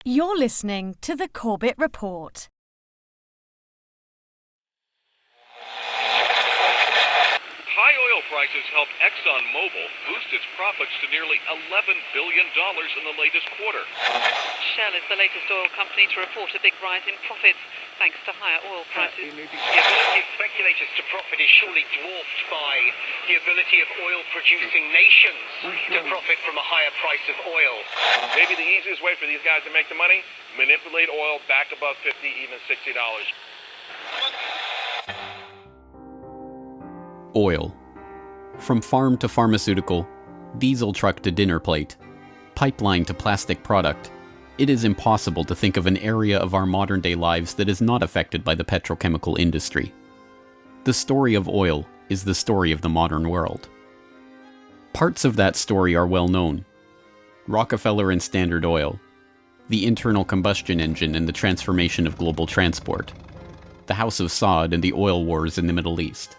You're listening to the Corbett Report. High oil prices helped ExxonMobil boost its profits to nearly $11 billion in the latest quarter. Shell is the latest oil company to report a big rise in profits, thanks to higher oil prices. The ability of speculators to profit is surely dwarfed by the ability of oil-producing nations to profit from a higher price of oil. Maybe the easiest way for these guys to make the money? Manipulate oil back above $50, even $60. Oil. From farm to pharmaceutical, diesel truck to dinner plate, pipeline to plastic product, it is impossible to think of an area of our modern-day lives that is not affected by the petrochemical industry. The story of oil is the story of the modern world. Parts of that story are well known. Rockefeller and Standard Oil, the internal combustion engine and the transformation of global transport, the House of Saud and the oil wars in the Middle East.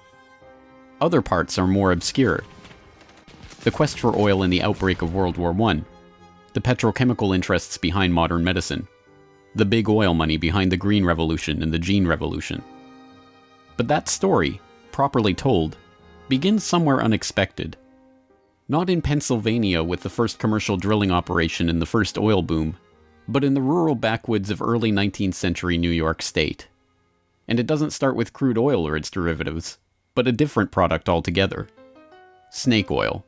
Other parts are more obscure. The quest for oil in the outbreak of World War I, the petrochemical interests behind modern medicine, the big oil money behind the Green Revolution and the Gene Revolution. But that story, properly told, begins somewhere unexpected. Not in Pennsylvania with the first commercial drilling operation and the first oil boom, but in the rural backwoods of early 19th century New York State. And it doesn't start with crude oil or its derivatives, but a different product altogether. Snake oil.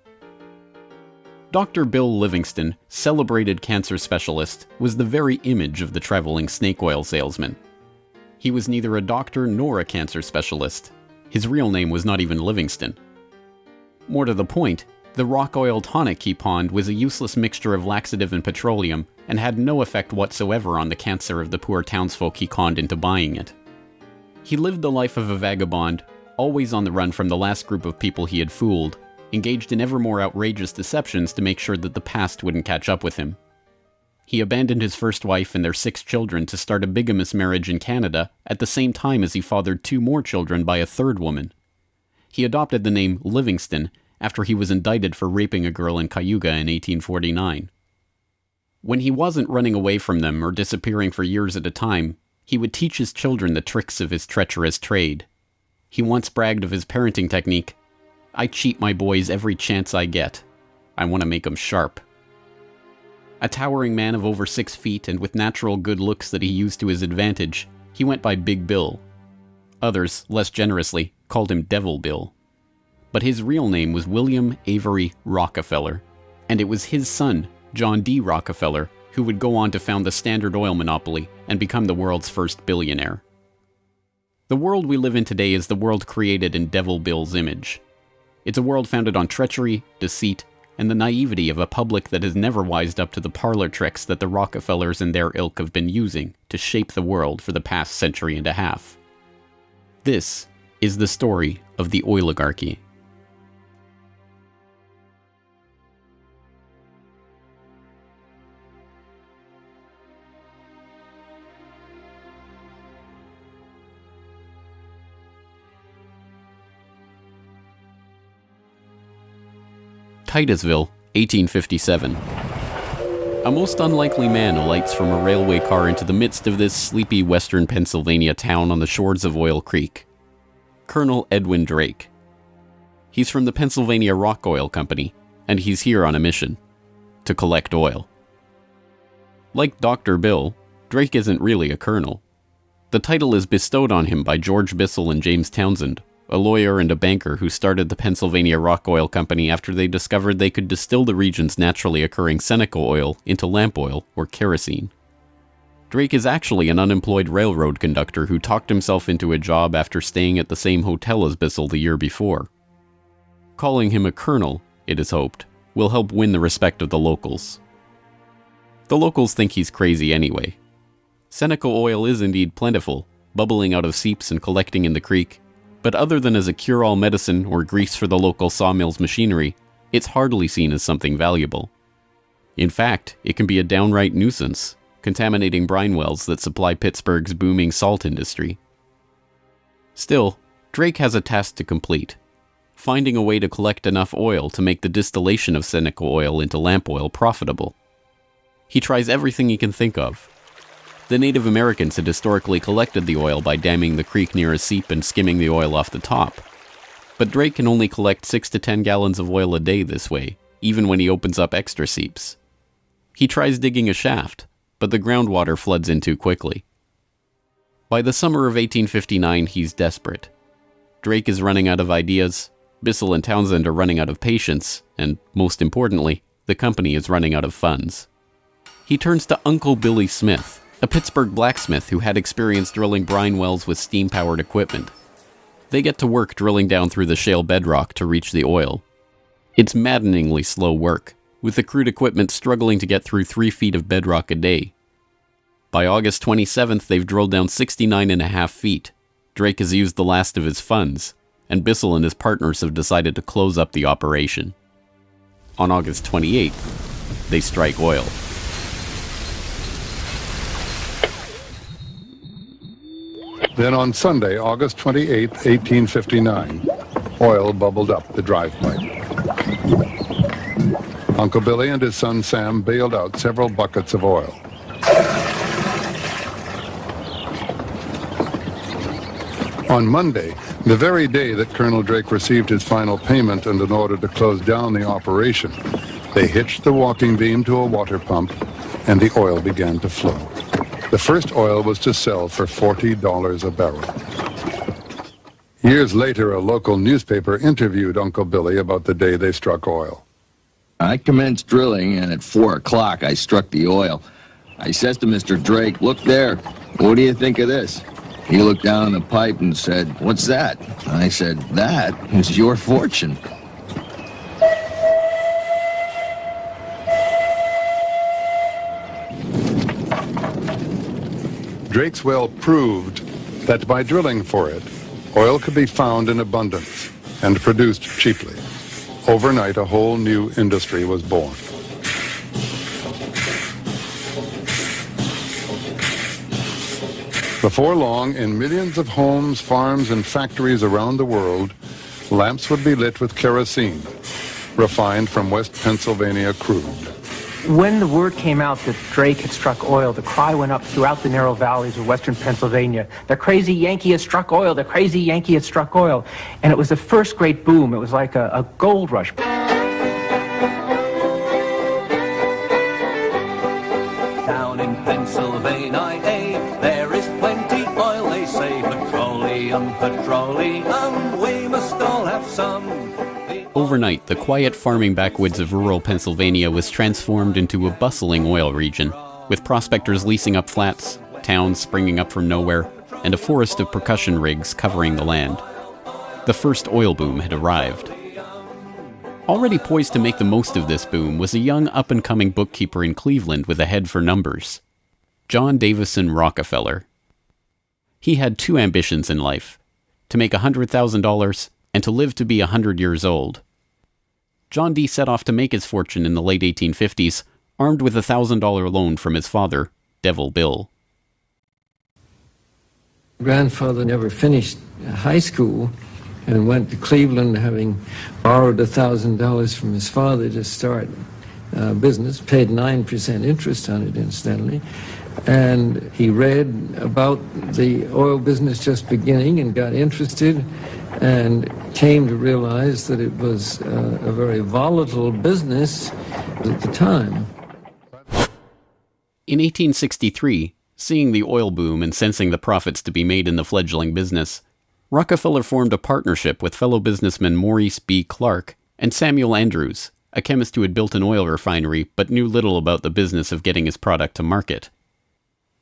Dr. Bill Livingston, celebrated cancer specialist, was the very image of the traveling snake oil salesman. He was neither a doctor nor a cancer specialist. His real name was not even Livingston. More to the point, the rock oil tonic he pawned was a useless mixture of laxative and petroleum and had no effect whatsoever on the cancer of the poor townsfolk he conned into buying it. He lived the life of a vagabond, always on the run from the last group of people he had fooled, engaged in ever more outrageous deceptions to make sure that the past wouldn't catch up with him. He abandoned his first wife and their 6 children to start a bigamous marriage in Canada at the same time as he fathered 2 more children by a third woman. He adopted the name Livingston after he was indicted for raping a girl in Cayuga in 1849. When he wasn't running away from them or disappearing for years at a time, he would teach his children the tricks of his treacherous trade. He once bragged of his parenting technique. "I cheat my boys every chance I get. I want to make 'em sharp." A towering man of over 6 feet and with natural good looks that he used to his advantage, he went by Big Bill. Others, less generously, called him Devil Bill. But his real name was William Avery Rockefeller, and it was his son, John D. Rockefeller, who would go on to found the Standard Oil monopoly and become the world's first billionaire. The world we live in today is the world created in Devil Bill's image. It's a world founded on treachery, deceit, and the naivety of a public that has never wised up to the parlor tricks that the Rockefellers and their ilk have been using to shape the world for the past century and a half. This is the story of the oligarchy. Titusville, 1857. A most unlikely man alights from a railway car into the midst of this sleepy western Pennsylvania town on the shores of Oil Creek. Colonel Edwin Drake. He's from the Pennsylvania Rock Oil Company, and he's here on a mission to collect oil. Like Dr. Bill, Drake isn't really a colonel. The title is bestowed on him by George Bissell and James Townsend, a lawyer and a banker who started the Pennsylvania Rock Oil Company after they discovered they could distill the region's naturally occurring Seneca oil into lamp oil or kerosene. Drake is actually an unemployed railroad conductor who talked himself into a job after staying at the same hotel as Bissell the year before. Calling him a colonel, it is hoped, will help win the respect of the locals. The locals think he's crazy anyway. Seneca oil is indeed plentiful, bubbling out of seeps and collecting in the creek, but other than as a cure-all medicine or grease for the local sawmill's machinery, it's hardly seen as something valuable. In fact, it can be a downright nuisance, contaminating brine wells that supply Pittsburgh's booming salt industry. Still, Drake has a task to complete: finding a way to collect enough oil to make the distillation of Seneca oil into lamp oil profitable. He tries everything he can think of. The Native Americans had historically collected the oil by damming the creek near a seep and skimming the oil off the top. But Drake can only collect 6 to 10 gallons of oil a day this way, even when he opens up extra seeps. He tries digging a shaft, but the groundwater floods in too quickly. By the summer of 1859, he's desperate. Drake is running out of ideas, Bissell and Townsend are running out of patience, and, most importantly, the company is running out of funds. He turns to Uncle Billy Smith, a Pittsburgh blacksmith who had experience drilling brine wells with steam-powered equipment. They get to work drilling down through the shale bedrock to reach the oil. It's maddeningly slow work, with the crude equipment struggling to get through 3 feet of bedrock a day. By August 27th, they've drilled down 69.5 feet. Drake has used the last of his funds, and Bissell and his partners have decided to close up the operation. On August 28th, they strike oil. Then on Sunday, August 28, 1859, oil bubbled up the drive pipe. Uncle Billy and his son Sam bailed out several buckets of oil. On Monday, the very day that Colonel Drake received his final payment and an order to close down the operation, they hitched the walking beam to a water pump, and the oil began to flow. The first oil was to sell for $40 a barrel. Years later, a local newspaper interviewed Uncle Billy about the day they struck oil. I commenced drilling, and at 4 o'clock I struck the oil. I says to Mr. Drake, "Look there, what do you think of this?" He looked down the pipe and said, "What's that?" I said, "That is your fortune." Drake's well proved that by drilling for it, oil could be found in abundance and produced cheaply. Overnight, a whole new industry was born. Before long, in millions of homes, farms, and factories around the world, lamps would be lit with kerosene, refined from West Pennsylvania crude. When the word came out that Drake had struck oil, the cry went up throughout the narrow valleys of western Pennsylvania. The crazy Yankee has struck oil, the crazy Yankee has struck oil. And it was the first great boom. It was like a gold rush. Down in Pennsylvania, there is plenty oil, they say. Petroleum, petroleum, we must all have some. Overnight, the quiet farming backwoods of rural Pennsylvania was transformed into a bustling oil region, with prospectors leasing up flats, towns springing up from nowhere, and a forest of percussion rigs covering the land. The first oil boom had arrived. Already poised to make the most of this boom was a young up-and-coming bookkeeper in Cleveland with a head for numbers, John Davison Rockefeller. He had 2 ambitions in life, to make $100,000 and to live to be 100 years old. John D. set off to make his fortune in the late 1850s, armed with a $1,000 loan from his father, Devil Bill. Grandfather never finished high school and went to Cleveland, having borrowed $1,000 from his father to start business, paid 9% interest on it, incidentally. And he read about the oil business just beginning and got interested and came to realize that it was a very volatile business at the time. In 1863, seeing the oil boom and sensing the profits to be made in the fledgling business, Rockefeller formed a partnership with fellow businessmen Maurice B. Clark and Samuel Andrews, a chemist who had built an oil refinery but knew little about the business of getting his product to market.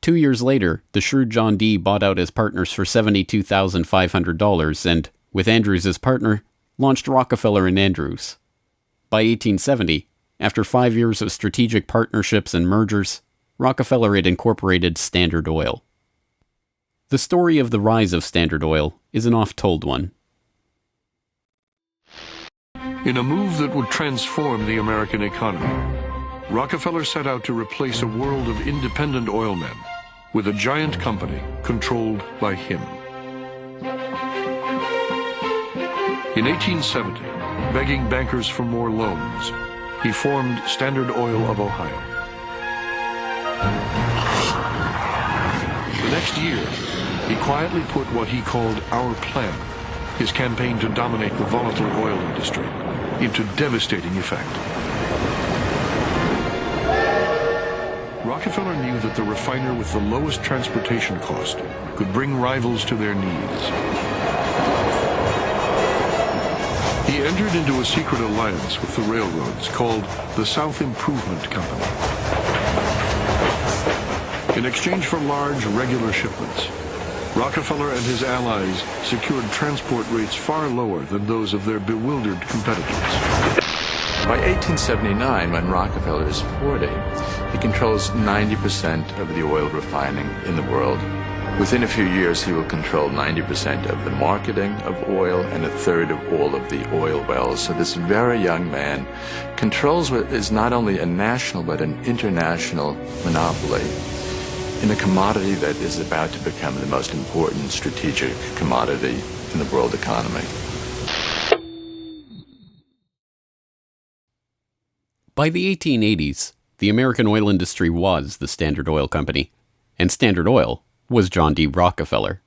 2 years later, the shrewd John D. bought out his partners for $72,500 and, with Andrews as partner, launched Rockefeller and Andrews. By 1870, after 5 years of strategic partnerships and mergers, Rockefeller had incorporated Standard Oil. The story of the rise of Standard Oil is an oft-told one. In a move that would transform the American economy, Rockefeller set out to replace a world of independent oilmen with a giant company controlled by him. In 1870, begging bankers for more loans, he formed Standard Oil of Ohio. The next year, he quietly put what he called Our Plan, his campaign to dominate the volatile oil industry, into devastating effect. Rockefeller knew that the refiner with the lowest transportation cost could bring rivals to their knees. He entered into a secret alliance with the railroads called the South Improvement Company. In exchange for large, regular shipments, Rockefeller and his allies secured transport rates far lower than those of their bewildered competitors. By 1879, when Rockefeller is 40, he controls 90% of the oil refining in the world. Within a few years, he will control 90% of the marketing of oil and a third of all of the oil wells. So this very young man controls what is not only a national but an international monopoly in a commodity that is about to become the most important strategic commodity in the world economy. By the 1880s, the American oil industry was the Standard Oil Company, and Standard Oil was John D. Rockefeller.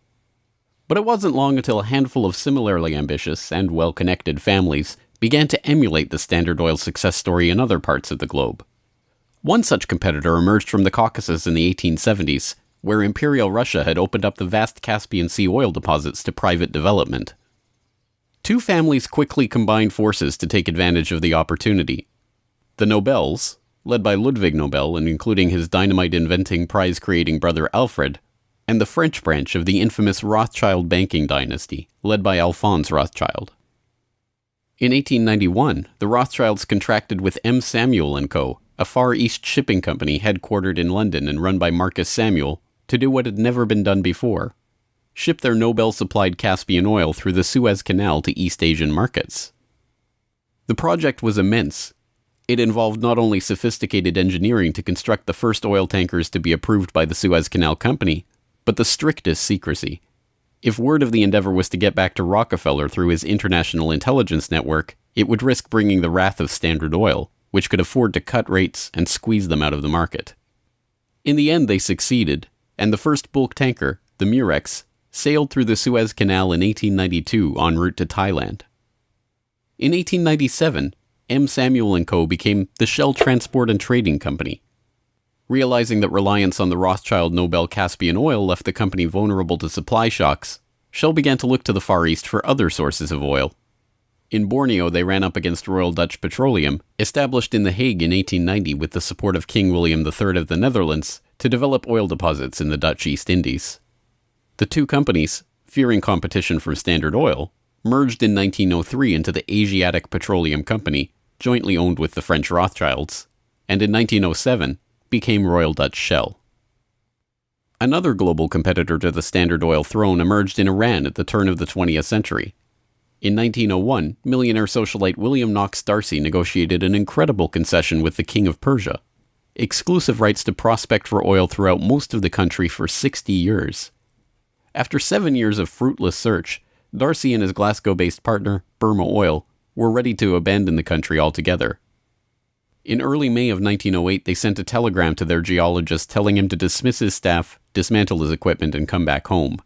But it wasn't long until a handful of similarly ambitious and well-connected families began to emulate the Standard Oil success story in other parts of the globe. One such competitor emerged from the Caucasus in the 1870s, where Imperial Russia had opened up the vast Caspian Sea oil deposits to private development. Two families quickly combined forces to take advantage of the opportunity. The Nobels, led by Ludwig Nobel and including his dynamite-inventing, prize-creating brother Alfred, and the French branch of the infamous Rothschild banking dynasty, led by Alphonse Rothschild. In 1891, the Rothschilds contracted with M. Samuel & Co., a Far East shipping company headquartered in London and run by Marcus Samuel, to do what had never been done before: ship their Nobel-supplied Caspian oil through the Suez Canal to East Asian markets. The project was immense. It involved not only sophisticated engineering to construct the first oil tankers to be approved by the Suez Canal Company, but the strictest secrecy. If word of the endeavor was to get back to Rockefeller through his international intelligence network, it would risk bringing the wrath of Standard Oil, which could afford to cut rates and squeeze them out of the market. In the end, they succeeded, and the first bulk tanker, the Murex, sailed through the Suez Canal in 1892 en route to Thailand. In 1897, M. Samuel & Co. became the Shell Transport and Trading Company. Realizing that reliance on the Rothschild Nobel Caspian oil left the company vulnerable to supply shocks, Shell began to look to the Far East for other sources of oil. In Borneo, they ran up against Royal Dutch Petroleum, established in The Hague in 1890 with the support of King William III of the Netherlands, to develop oil deposits in the Dutch East Indies. The two companies, fearing competition from Standard Oil, merged in 1903 into the Asiatic Petroleum Company, jointly owned with the French Rothschilds, and in 1907 became Royal Dutch Shell. Another global competitor to the Standard Oil throne emerged in Iran at the turn of the 20th century. In 1901, millionaire socialite William Knox D'Arcy negotiated an incredible concession with the King of Persia: exclusive rights to prospect for oil throughout most of the country for 60 years. After 7 years of fruitless search, D'Arcy and his Glasgow-based partner, Burma Oil, were ready to abandon the country altogether. In early May of 1908, they sent a telegram to their geologist telling him to dismiss his staff, dismantle his equipment, and come back home.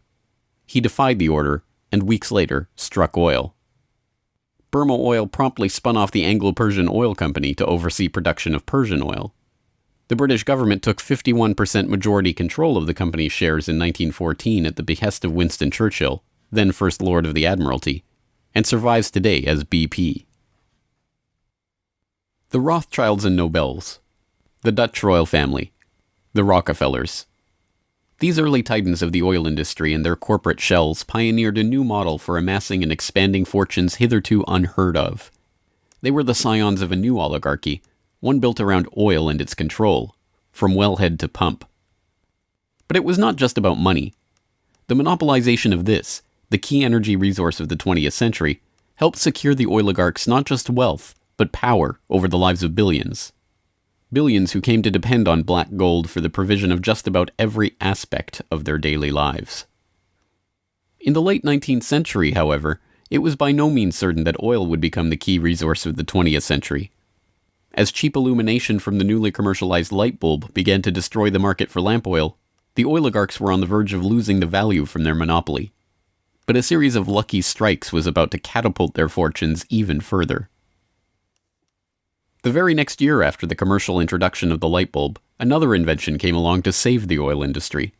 He defied the order, and weeks later, struck oil. Burma Oil promptly spun off the Anglo-Persian Oil Company to oversee production of Persian oil. The British government took 51% majority control of the company's shares in 1914 at the behest of Winston Churchill, then First Lord of the Admiralty, and survives today as BP. The Rothschilds and Nobels, the Dutch royal family, the Rockefellers. These early titans of the oil industry and their corporate shells pioneered a new model for amassing and expanding fortunes hitherto unheard of. They were the scions of a new oligarchy, one built around oil and its control, from wellhead to pump. But it was not just about money. The monopolization of this, the key energy resource of the 20th century, helped secure the oligarchs not just wealth, but power over the lives of billions. Billions who came to depend on black gold for the provision of just about every aspect of their daily lives. In the late 19th century, however, it was by no means certain that oil would become the key resource of the 20th century. As cheap illumination from the newly commercialized light bulb began to destroy the market for lamp oil, the oligarchs were on the verge of losing the value from their monopoly. But a series of lucky strikes was about to catapult their fortunes even further. The very next year after the commercial introduction of the light bulb, another invention came along to save the oil industry.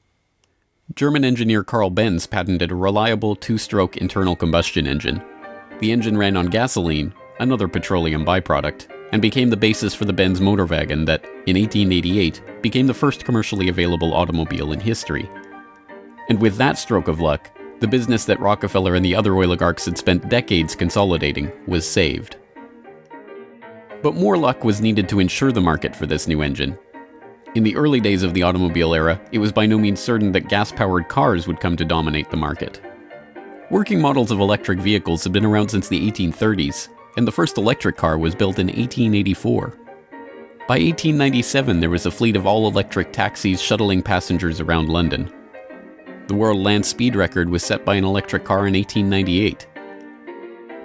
German engineer Carl Benz patented a reliable two-stroke internal combustion engine. The engine ran on gasoline, another petroleum byproduct, and became the basis for the Benz motor wagon that, in 1888, became the first commercially available automobile in history. And with that stroke of luck, the business that Rockefeller and the other oligarchs had spent decades consolidating was saved. But more luck was needed to ensure the market for this new engine. In the early days of the automobile era, it was by no means certain that gas-powered cars would come to dominate the market. Working models of electric vehicles had been around since the 1830s, and the first electric car was built in 1884. By 1897, there was a fleet of all-electric taxis shuttling passengers around London. The world land speed record was set by an electric car in 1898.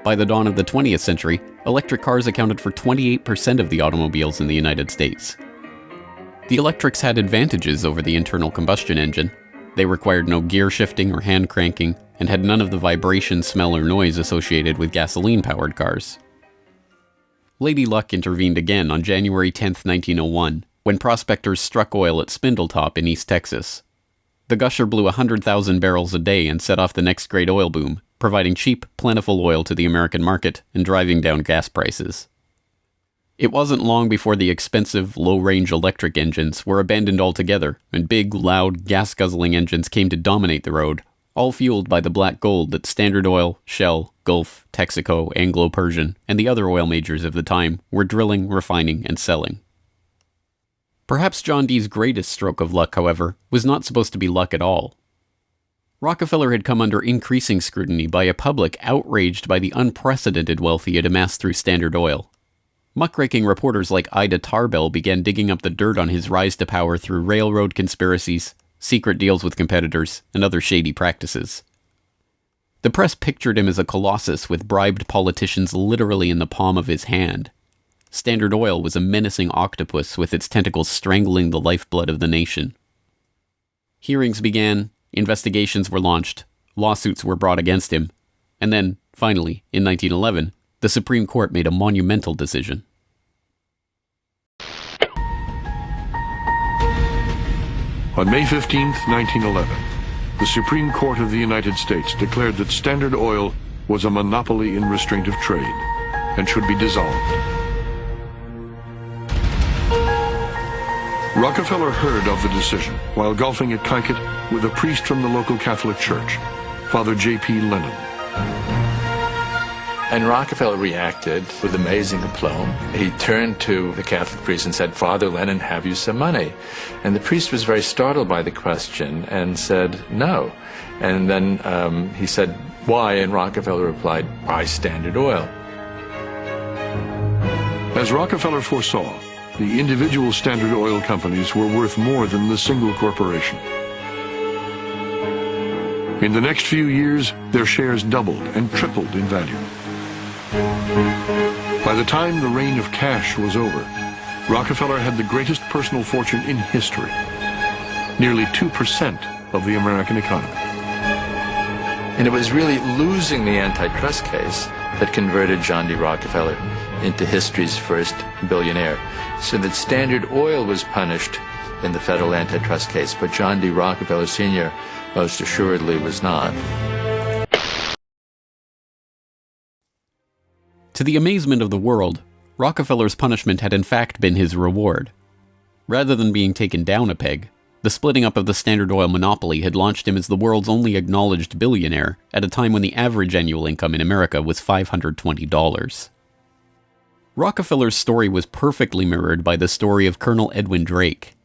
By the dawn of the 20th century, electric cars accounted for 28% of the automobiles in the United States. The electrics had advantages over the internal combustion engine. They required no gear shifting or hand cranking, and had none of the vibration, smell, or noise associated with gasoline-powered cars. Lady Luck intervened again on January 10, 1901, when prospectors struck oil at Spindletop in East Texas. The gusher blew 100,000 barrels a day and set off the next great oil boom, providing cheap, plentiful oil to the American market and driving down gas prices. It wasn't long before the expensive, low-range electric engines were abandoned altogether, and big, loud, gas-guzzling engines came to dominate the road, all fueled by the black gold that Standard Oil, Shell, Gulf, Texaco, Anglo-Persian, and the other oil majors of the time were drilling, refining, and selling. Perhaps John D's greatest stroke of luck, however, was not supposed to be luck at all. Rockefeller had come under increasing scrutiny by a public outraged by the unprecedented wealth he had amassed through Standard Oil. Muckraking reporters like Ida Tarbell began digging up the dirt on his rise to power through railroad conspiracies, secret deals with competitors, and other shady practices. The press pictured him as a colossus with bribed politicians literally in the palm of his hand. Standard Oil was a menacing octopus with its tentacles strangling the lifeblood of the nation. Hearings began, investigations were launched, lawsuits were brought against him, and then, finally, in 1911, the Supreme Court made a monumental decision. On May 15, 1911, the Supreme Court of the United States declared that Standard Oil was a monopoly in restraint of trade and should be dissolved. Rockefeller heard of the decision while golfing at Kykuit with a priest from the local Catholic Church, Father J.P. Lennon. And Rockefeller reacted with amazing aplomb. He turned to the Catholic priest and said, "Father Lennon, have you some money?" And the priest was very startled by the question and said, "No." And then he said, "Why?" And Rockefeller replied, "Buy Standard Oil." As Rockefeller foresaw, the individual Standard Oil companies were worth more than the single corporation. In the next few years, their shares doubled and tripled in value. By the time the reign of cash was over, Rockefeller had the greatest personal fortune in history, nearly 2% of the American economy. And it was really losing the antitrust case that converted John D. Rockefeller into history's first billionaire. So that Standard Oil was punished in the federal antitrust case, but John D. Rockefeller Sr. most assuredly was not. To the amazement of the world, Rockefeller's punishment had in fact been his reward. Rather than being taken down a peg, the splitting up of the Standard Oil monopoly had launched him as the world's only acknowledged billionaire at a time when the average annual income in America was $520. Rockefeller's story was perfectly mirrored by the story of Colonel Edwin Drake.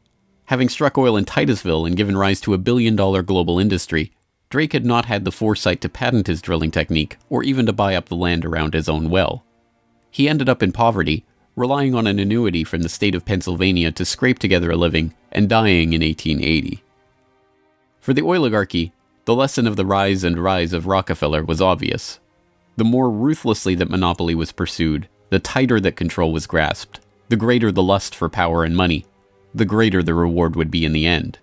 Having struck oil in Titusville and given rise to a billion-dollar global industry, Drake had not had the foresight to patent his drilling technique or even to buy up the land around his own well. He ended up in poverty, relying on an annuity from the state of Pennsylvania to scrape together a living, and dying in 1880. For the oligarchy, the lesson of the rise of Rockefeller was obvious. The more ruthlessly that monopoly was pursued, the tighter that control was grasped, The greater the lust for power and money, the greater the reward would be in the end.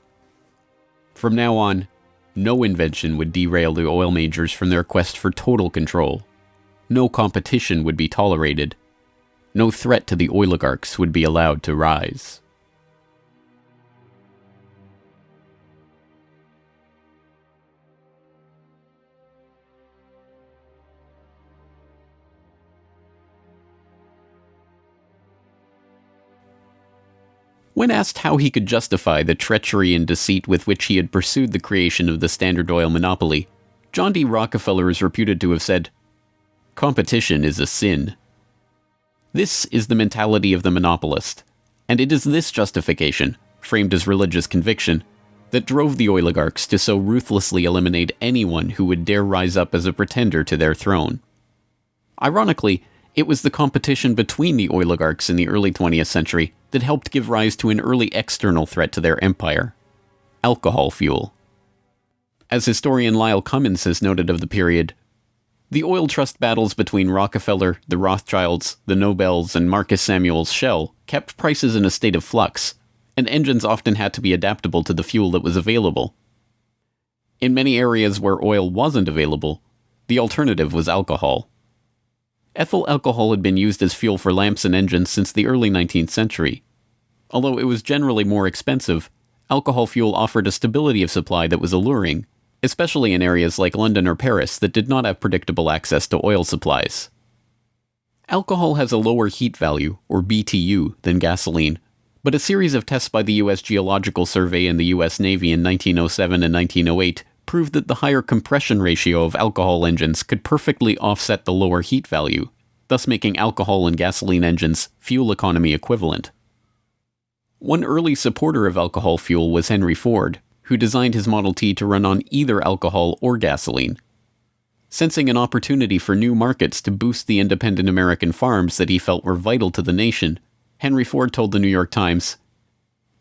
From now on, no invention would derail the oil majors from their quest for total control. No competition would be tolerated. No threat to the oligarchs would be allowed to rise. When asked how he could justify the treachery and deceit with which he had pursued the creation of the Standard Oil monopoly, John D. Rockefeller is reputed to have said, "Competition is a sin." This is the mentality of the monopolist, and it is this justification, framed as religious conviction, that drove the oligarchs to so ruthlessly eliminate anyone who would dare rise up as a pretender to their throne. Ironically, it was the competition between the oligarchs in the early 20th century that helped give rise to an early external threat to their empire: alcohol fuel. As historian Lyle Cummins has noted of the period, the oil trust battles between Rockefeller, the Rothschilds, the Nobels, and Marcus Samuel's Shell kept prices in a state of flux, and engines often had to be adaptable to the fuel that was available. In many areas where oil wasn't available, the alternative was alcohol. Ethyl alcohol had been used as fuel for lamps and engines since the early 19th century. Although it was generally more expensive, alcohol fuel offered a stability of supply that was alluring, especially in areas like London or Paris that did not have predictable access to oil supplies. Alcohol has a lower heat value, or BTU, than gasoline, but a series of tests by the U.S. Geological Survey and the U.S. Navy in 1907 and 1908 proved that the higher compression ratio of alcohol engines could perfectly offset the lower heat value, thus making alcohol and gasoline engines fuel economy equivalent. One early supporter of alcohol fuel was Henry Ford, who designed his Model T to run on either alcohol or gasoline. Sensing an opportunity for new markets to boost the independent American farms that he felt were vital to the nation, Henry Ford told the New York Times,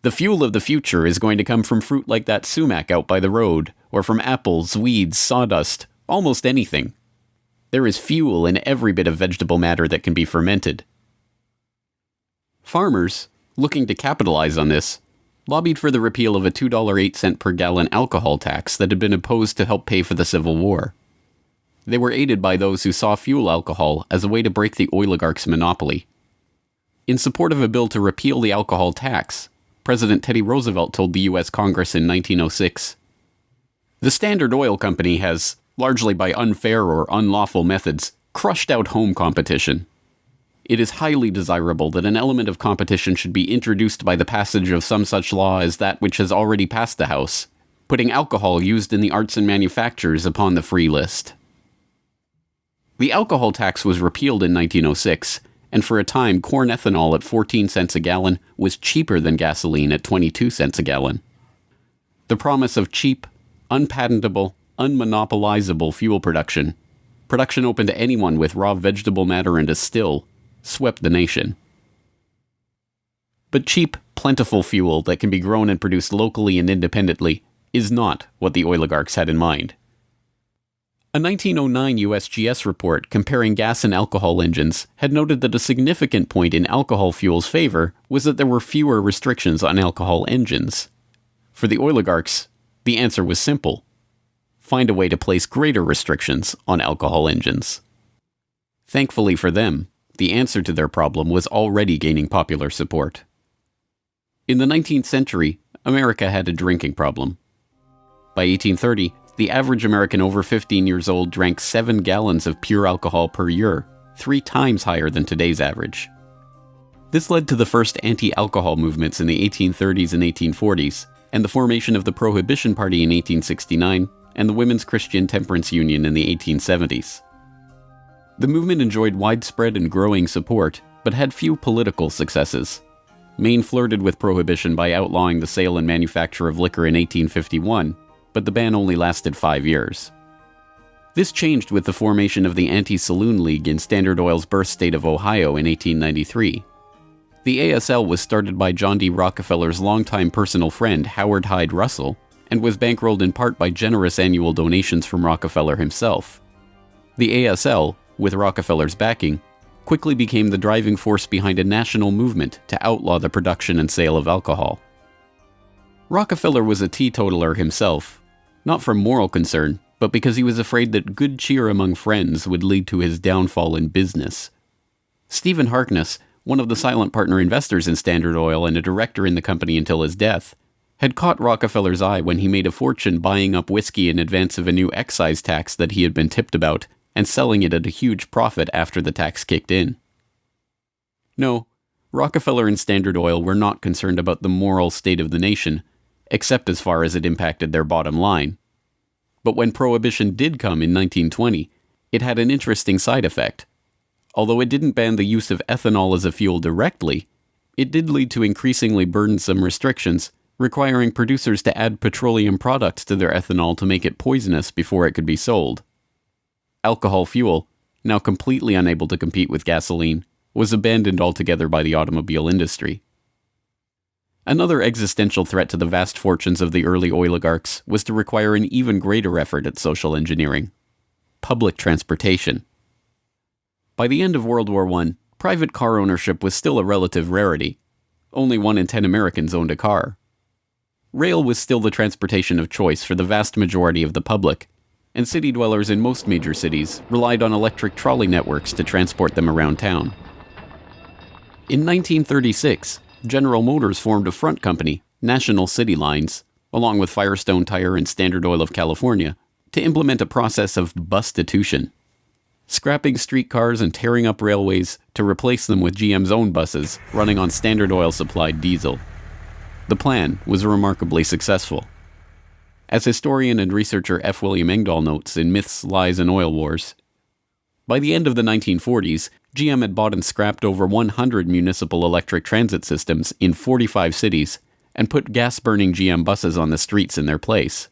"The fuel of the future is going to come from fruit like that sumac out by the road, or from apples, weeds, sawdust, almost anything. There is fuel in every bit of vegetable matter that can be fermented." Farmers, looking to capitalize on this, lobbied for the repeal of a $2.08 per gallon alcohol tax that had been imposed to help pay for the Civil War. They were aided by those who saw fuel alcohol as a way to break the oligarchs' monopoly. In support of a bill to repeal the alcohol tax, President Teddy Roosevelt told the U.S. Congress in 1906, "The Standard Oil Company has, largely by unfair or unlawful methods, crushed out home competition. It is highly desirable that an element of competition should be introduced by the passage of some such law as that which has already passed the House, putting alcohol used in the arts and manufactures upon the free list." The alcohol tax was repealed in 1906, and for a time corn ethanol at 14 cents a gallon was cheaper than gasoline at 22 cents a gallon. The promise of cheap, unpatentable, unmonopolizable fuel production open to anyone with raw vegetable matter and a still, swept the nation. But cheap, plentiful fuel that can be grown and produced locally and independently is not what the oligarchs had in mind. A 1909 USGS report comparing gas and alcohol engines had noted that a significant point in alcohol fuel's favor was that there were fewer restrictions on alcohol engines. For the oligarchs, the answer was simple: find a way to place greater restrictions on alcohol engines. Thankfully for them, the answer to their problem was already gaining popular support. In the 19th century, America had a drinking problem. By 1830, the average American over 15 years old drank 7 gallons of pure alcohol per year, 3 times higher than today's average. This led to the first anti-alcohol movements in the 1830s and 1840s, and the formation of the Prohibition Party in 1869, and the Women's Christian Temperance Union in the 1870s. The movement enjoyed widespread and growing support, but had few political successes. Maine flirted with prohibition by outlawing the sale and manufacture of liquor in 1851, but the ban only lasted 5 years. This changed with the formation of the Anti-Saloon League in Standard Oil's birth state of Ohio in 1893. The ASL was started by John D. Rockefeller's longtime personal friend Howard Hyde Russell, and was bankrolled in part by generous annual donations from Rockefeller himself. The ASL, with Rockefeller's backing, quickly became the driving force behind a national movement to outlaw the production and sale of alcohol. Rockefeller was a teetotaler himself, not from moral concern, but because he was afraid that good cheer among friends would lead to his downfall in business. Stephen Harkness, one of the silent partner investors in Standard Oil and a director in the company until his death, had caught Rockefeller's eye when he made a fortune buying up whiskey in advance of a new excise tax that he had been tipped about and selling it at a huge profit after the tax kicked in. No, Rockefeller and Standard Oil were not concerned about the moral state of the nation, except as far as it impacted their bottom line. But when Prohibition did come in 1920, it had an interesting side effect. Although it didn't ban the use of ethanol as a fuel directly, it did lead to increasingly burdensome restrictions, requiring producers to add petroleum products to their ethanol to make it poisonous before it could be sold. Alcohol fuel, now completely unable to compete with gasoline, was abandoned altogether by the automobile industry. Another existential threat to the vast fortunes of the early oligarchs was to require an even greater effort at social engineering: public transportation. By the end of World War I, private car ownership was still a relative rarity. Only 1 in 10 Americans owned a car. Rail was still the transportation of choice for the vast majority of the public, and city dwellers in most major cities relied on electric trolley networks to transport them around town. In 1936, General Motors formed a front company, National City Lines, along with Firestone Tire and Standard Oil of California, to implement a process of bustitution, scrapping streetcars and tearing up railways to replace them with GM's own buses running on Standard Oil-supplied diesel. The plan was remarkably successful. As historian and researcher F. William Engdahl notes in Myths, Lies, and Oil Wars, by the end of the 1940s, GM had bought and scrapped over 100 municipal electric transit systems in 45 cities and put gas-burning GM buses on the streets in their place.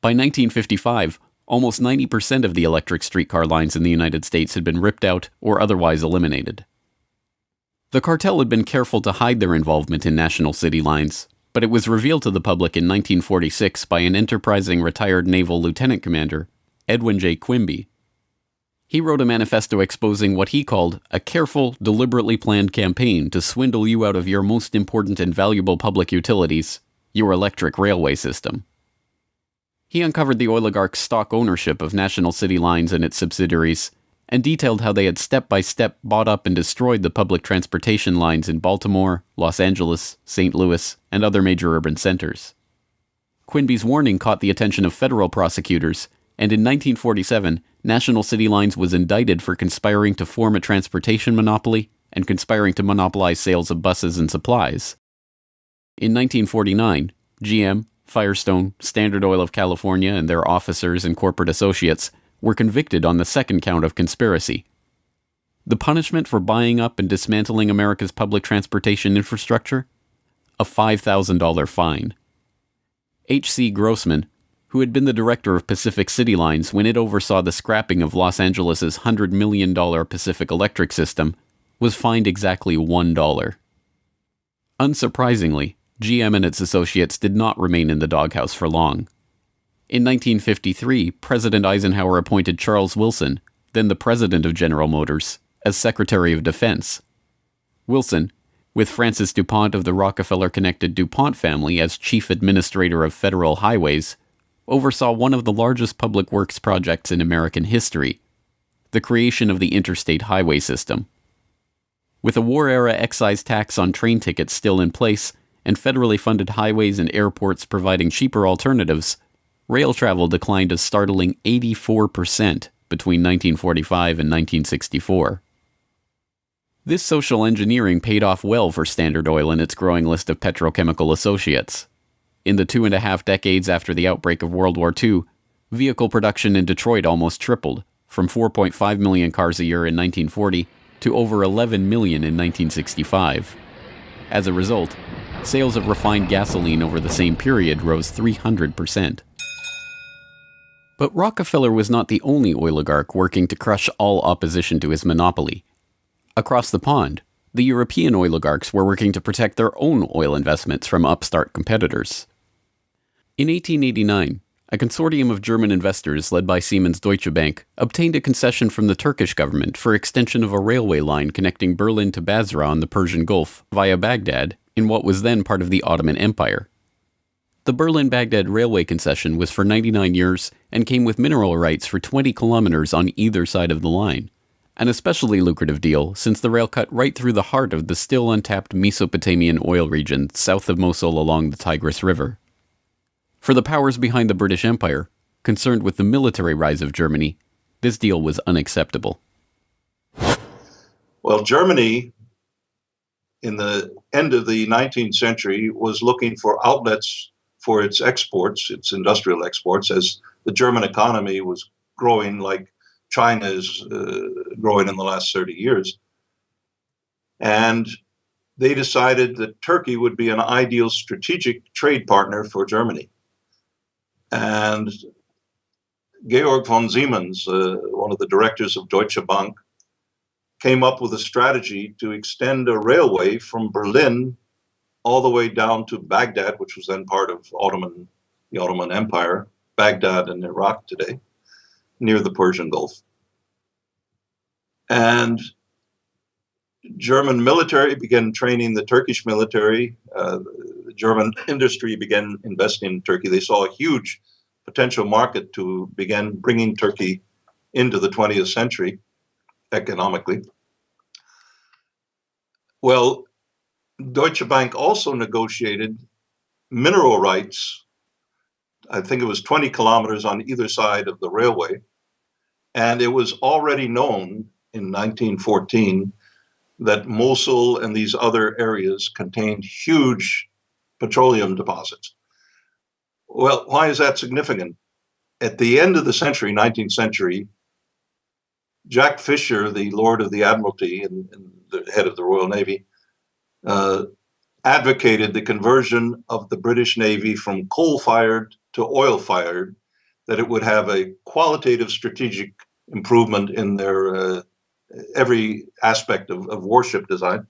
By 1955, almost 90% of the electric streetcar lines in the United States had been ripped out or otherwise eliminated. The cartel had been careful to hide their involvement in National City Lines, but it was revealed to the public in 1946 by an enterprising retired naval lieutenant commander, Edwin J. Quimby. He wrote a manifesto exposing what he called a careful, deliberately planned campaign to swindle you out of your most important and valuable public utilities, your electric railway system. He uncovered the oligarchs' stock ownership of National City Lines and its subsidiaries, and detailed how they had step-by-step bought up and destroyed the public transportation lines in Baltimore, Los Angeles, St. Louis, and other major urban centers. Quimby's warning caught the attention of federal prosecutors, and in 1947, National City Lines was indicted for conspiring to form a transportation monopoly and conspiring to monopolize sales of buses and supplies. In 1949, GM, Firestone, Standard Oil of California, and their officers and corporate associates were convicted on the second count of conspiracy. The punishment for buying up and dismantling America's public transportation infrastructure? A $5,000 fine. H.C. Grossman, who had been the director of Pacific City Lines when it oversaw the scrapping of Los Angeles' $100 million Pacific Electric system, was fined exactly $1. Unsurprisingly, GM and its associates did not remain in the doghouse for long. In 1953, President Eisenhower appointed Charles Wilson, then the president of General Motors, as Secretary of Defense. Wilson, with Francis DuPont of the Rockefeller-connected DuPont family as chief administrator of federal highways, oversaw one of the largest public works projects in American history, the creation of the interstate highway system. With a war-era excise tax on train tickets still in place, and federally funded highways and airports providing cheaper alternatives, rail travel declined a startling 84% between 1945 and 1964. This social engineering paid off well for Standard Oil and its growing list of petrochemical associates. In the 2.5 decades after the outbreak of World War II, vehicle production in Detroit almost tripled, from 4.5 million cars a year in 1940 to over 11 million in 1965. As a result, sales of refined gasoline over the same period rose 300%. But Rockefeller was not the only oligarch working to crush all opposition to his monopoly. Across the pond, the European oligarchs were working to protect their own oil investments from upstart competitors. In 1889, a consortium of German investors led by Siemens Deutsche Bank obtained a concession from the Turkish government for extension of a railway line connecting Berlin to Basra on the Persian Gulf via Baghdad in what was then part of the Ottoman Empire. The Berlin-Baghdad railway concession was for 99 years and came with mineral rights for 20 kilometers on either side of the line, an especially lucrative deal since the rail cut right through the heart of the still untapped Mesopotamian oil region south of Mosul along the Tigris River. For the powers behind the British Empire, concerned with the military rise of Germany, this deal was unacceptable. Well, Germany, in the end of the 19th century, was looking for outlets for its exports, its industrial exports, as the German economy was growing like China is growing in the last 30 years. And they decided that Turkey would be an ideal strategic trade partner for Germany. And Georg von Siemens, one of the directors of Deutsche Bank, came up with a strategy to extend a railway from Berlin all the way down to Baghdad, which was then part of the Ottoman Empire, Baghdad in Iraq today, near the Persian Gulf. And German military began training the Turkish military. The German industry began investing in Turkey. They saw a huge potential market to begin bringing Turkey into the 20th century economically. Well, Deutsche Bank also negotiated mineral rights. I think it was 20 kilometers on either side of the railway. And it was already known in 1914 that Mosul and these other areas contained huge petroleum deposits. Well, why is that significant? At the end of the century, 19th century, Jack Fisher, the Lord of the Admiralty and the head of the Royal Navy, advocated the conversion of the British Navy from coal-fired to oil-fired, that it would have a qualitative strategic improvement in their every aspect of warship design.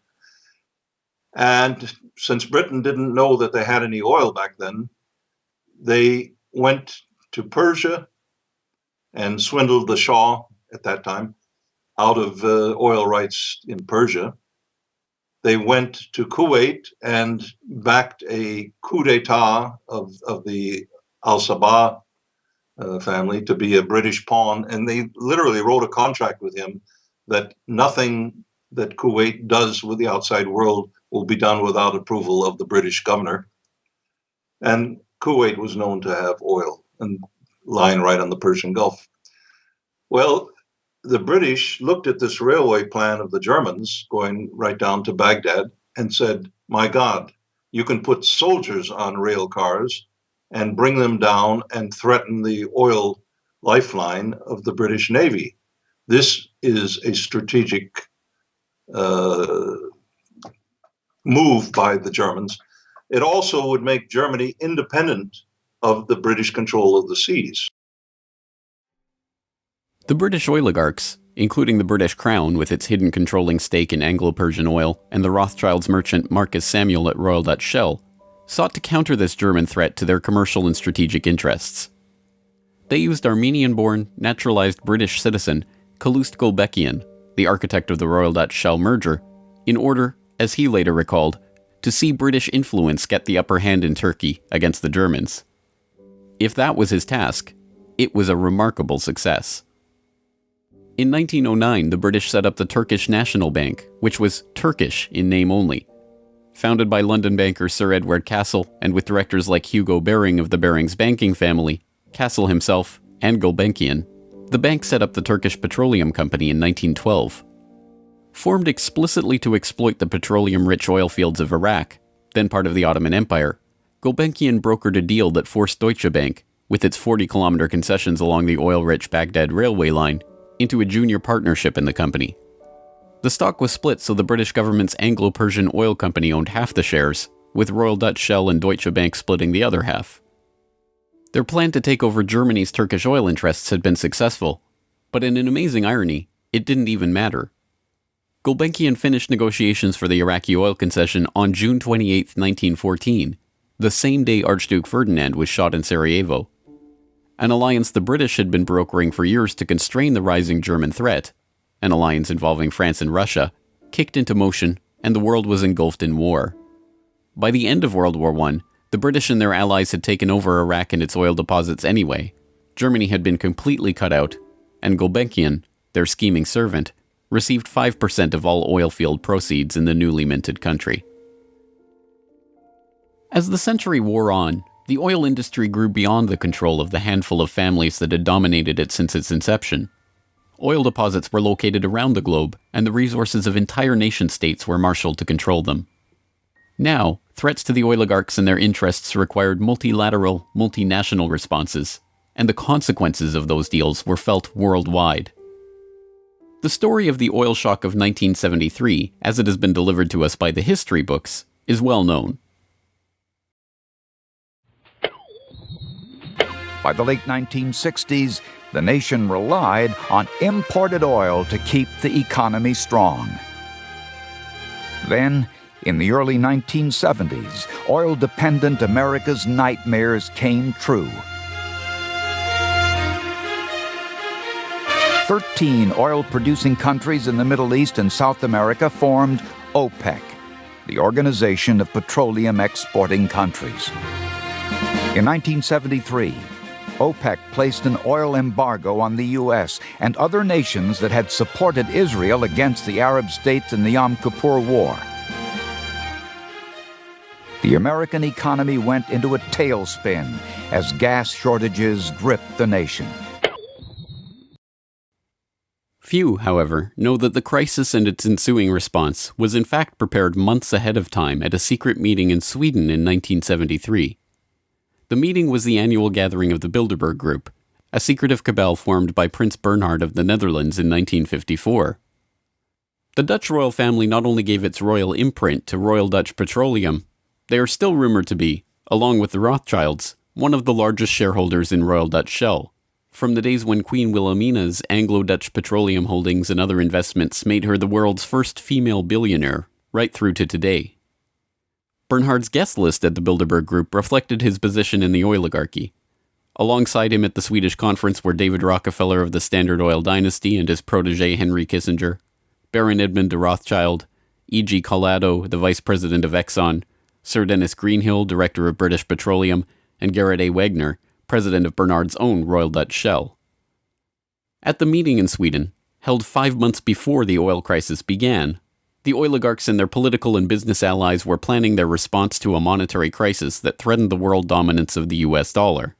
And since Britain didn't know that they had any oil back then, they went to Persia and swindled the Shah at that time out of oil rights in Persia. They went to Kuwait and backed a coup d'etat of the Al-Sabah family to be a British pawn. And they literally wrote a contract with him that nothing that Kuwait does with the outside world will be done without approval of the British governor. And Kuwait was known to have oil and lying right on the Persian Gulf. Well, the British looked at this railway plan of the Germans going right down to Baghdad and said, my God, you can put soldiers on rail cars and bring them down and threaten the oil lifeline of the British Navy. This is a strategic move by the Germans. It also would make Germany independent of the British control of the seas. The British oligarchs, including the British Crown with its hidden controlling stake in Anglo-Persian oil and the Rothschilds merchant Marcus Samuel at Royal Dutch Shell, sought to counter this German threat to their commercial and strategic interests. They used Armenian-born, naturalized British citizen Calouste Gulbenkian, the architect of the Royal Dutch Shell merger, in order, as he later recalled, to see British influence get the upper hand in Turkey against the Germans. If that was his task, it was a remarkable success. In 1909, the British set up the Turkish National Bank, which was Turkish in name only. Founded by London banker Sir Edward Castle and with directors like Hugo Baring of the Barings banking family, Castle himself, and Gulbenkian, the bank set up the Turkish Petroleum Company in 1912. Formed explicitly to exploit the petroleum-rich oil fields of Iraq, then part of the Ottoman Empire, Gulbenkian brokered a deal that forced Deutsche Bank, with its 40-kilometer concessions along the oil-rich Baghdad railway line, into a junior partnership in the company. The stock was split so the British government's Anglo-Persian Oil Company owned half the shares, with Royal Dutch Shell and Deutsche Bank splitting the other half. Their plan to take over Germany's Turkish oil interests had been successful, but in an amazing irony, it didn't even matter. Gulbenkian finished negotiations for the Iraqi oil concession on June 28, 1914, the same day Archduke Ferdinand was shot in Sarajevo. An alliance the British had been brokering for years to constrain the rising German threat, an alliance involving France and Russia, kicked into motion, and the world was engulfed in war. By the end of World War I, the British and their allies had taken over Iraq and its oil deposits anyway. Germany had been completely cut out, and Gulbenkian, their scheming servant, received 5% of all oil field proceeds in the newly minted country. As the century wore on, the oil industry grew beyond the control of the handful of families that had dominated it since its inception. Oil deposits were located around the globe, and the resources of entire nation-states were marshaled to control them. Now, threats to the oligarchs and their interests required multilateral, multinational responses, and the consequences of those deals were felt worldwide. The story of the oil shock of 1973, as it has been delivered to us by the history books, is well known. By the late 1960s, the nation relied on imported oil to keep the economy strong. Then, in the early 1970s, oil-dependent America's nightmares came true. 13 oil-producing countries in the Middle East and South America formed OPEC, the Organization of Petroleum Exporting Countries. In 1973, OPEC placed an oil embargo on the U.S. and other nations that had supported Israel against the Arab states in the Yom Kippur War. The American economy went into a tailspin as gas shortages gripped the nation. Few, however, know that the crisis and its ensuing response was in fact prepared months ahead of time at a secret meeting in Sweden in 1973. The meeting was the annual gathering of the Bilderberg Group, a secretive cabal formed by Prince Bernhard of the Netherlands in 1954. The Dutch royal family not only gave its royal imprint to Royal Dutch Petroleum, they are still rumored to be, along with the Rothschilds, one of the largest shareholders in Royal Dutch Shell, from the days when Queen Wilhelmina's Anglo-Dutch petroleum holdings and other investments made her the world's first female billionaire, right through to today. Bernhard's guest list at the Bilderberg Group reflected his position in the oligarchy. Alongside him at the Swedish conference were David Rockefeller of the Standard Oil dynasty and his protege Henry Kissinger, Baron Edmund de Rothschild, E.G. Collado, the vice president of Exxon, Sir Dennis Greenhill, director of British Petroleum, and Gerrit A. Wagner, president of Bernhard's own Royal Dutch Shell. At the meeting in Sweden, held 5 months before the oil crisis began, the oligarchs and their political and business allies were planning their response to a monetary crisis that threatened the world dominance of the US dollar.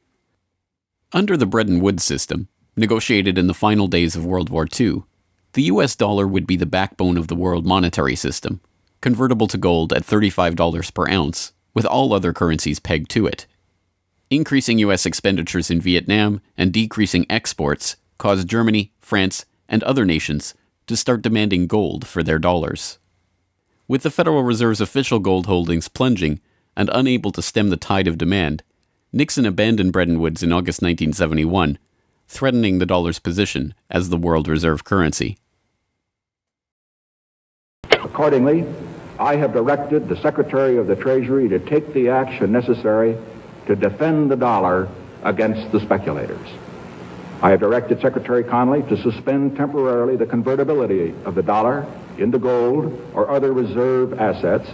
Under the Bretton Woods system, negotiated in the final days of World War II, the US dollar would be the backbone of the world monetary system, convertible to gold at $35 per ounce, with all other currencies pegged to it. Increasing US expenditures in Vietnam and decreasing exports caused Germany, France, and other nations to start demanding gold for their dollars. With the Federal Reserve's official gold holdings plunging and unable to stem the tide of demand, Nixon abandoned Bretton Woods in August 1971, threatening the dollar's position as the world reserve currency. Accordingly, I have directed the Secretary of the Treasury to take the action necessary to defend the dollar against the speculators. I have directed Secretary Connally to suspend temporarily the convertibility of the dollar into gold or other reserve assets,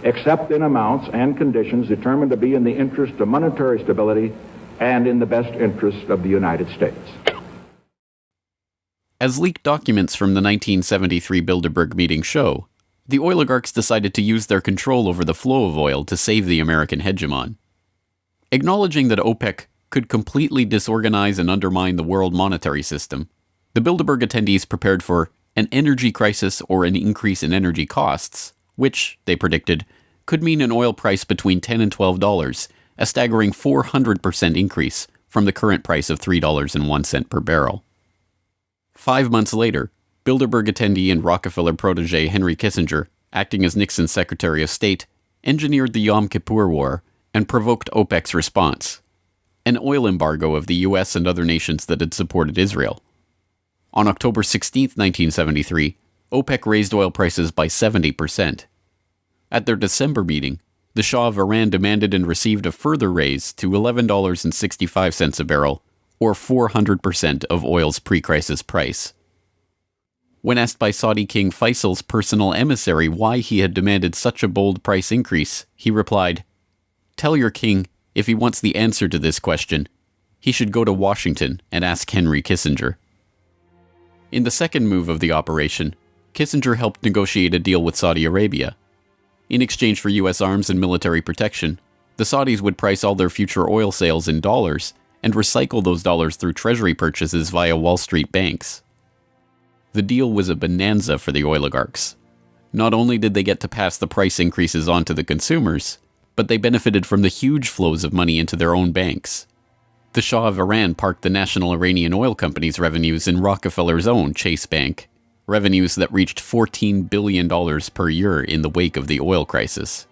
except in amounts and conditions determined to be in the interest of monetary stability and in the best interest of the United States. As leaked documents from the 1973 Bilderberg meeting show, the oligarchs decided to use their control over the flow of oil to save the American hegemon. Acknowledging that OPEC could completely disorganize and undermine the world monetary system, the Bilderberg attendees prepared for an energy crisis or an increase in energy costs, which, they predicted, could mean an oil price between $10 and $12, a staggering 400% increase from the current price of $3.01 per barrel. 5 months later, Bilderberg attendee and Rockefeller protege Henry Kissinger, acting as Nixon's Secretary of State, engineered the Yom Kippur War and provoked OPEC's response, an oil embargo of the US and other nations that had supported Israel. On October 16, 1973, OPEC raised oil prices by 70%. At their December meeting, the Shah of Iran demanded and received a further raise to $11.65 a barrel, or 400% of oil's pre-crisis price. When asked by Saudi King Faisal's personal emissary why he had demanded such a bold price increase, he replied, "Tell your king, if he wants the answer to this question, he should go to Washington and ask Henry Kissinger." In the second move of the operation, Kissinger helped negotiate a deal with Saudi Arabia. In exchange for U.S. arms and military protection, the Saudis would price all their future oil sales in dollars and recycle those dollars through treasury purchases via Wall Street banks. The deal was a bonanza for the oligarchs. Not only did they get to pass the price increases on to the consumers, but they benefited from the huge flows of money into their own banks. The Shah of Iran parked the National Iranian Oil Company's revenues in Rockefeller's own Chase Bank, revenues that reached $14 billion per year in the wake of the oil crisis.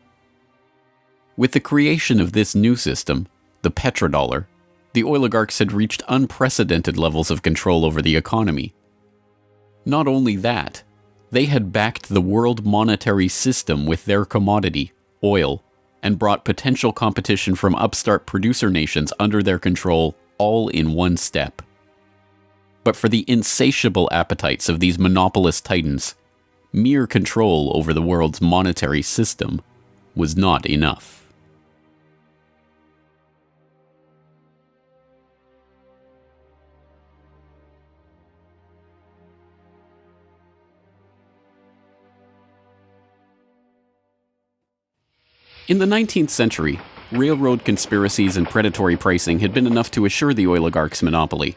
With the creation of this new system, the petrodollar, the oligarchs had reached unprecedented levels of control over the economy. Not only that, they had backed the world monetary system with their commodity, oil, and brought potential competition from upstart producer nations under their control all in one step. But for the insatiable appetites of these monopolist titans, mere control over the world's monetary system was not enough. In the 19th century, railroad conspiracies and predatory pricing had been enough to assure the oligarchs' monopoly.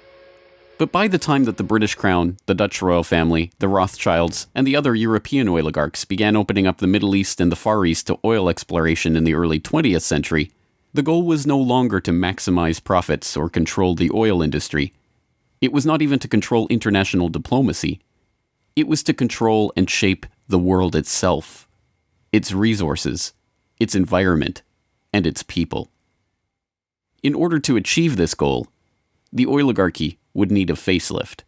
But by the time that the British Crown, the Dutch royal family, the Rothschilds, and the other European oligarchs began opening up the Middle East and the Far East to oil exploration in the early 20th century, the goal was no longer to maximize profits or control the oil industry. It was not even to control international diplomacy. It was to control and shape the world itself, its resources, its environment, and its people. In order to achieve this goal, the oligarchy would need a facelift.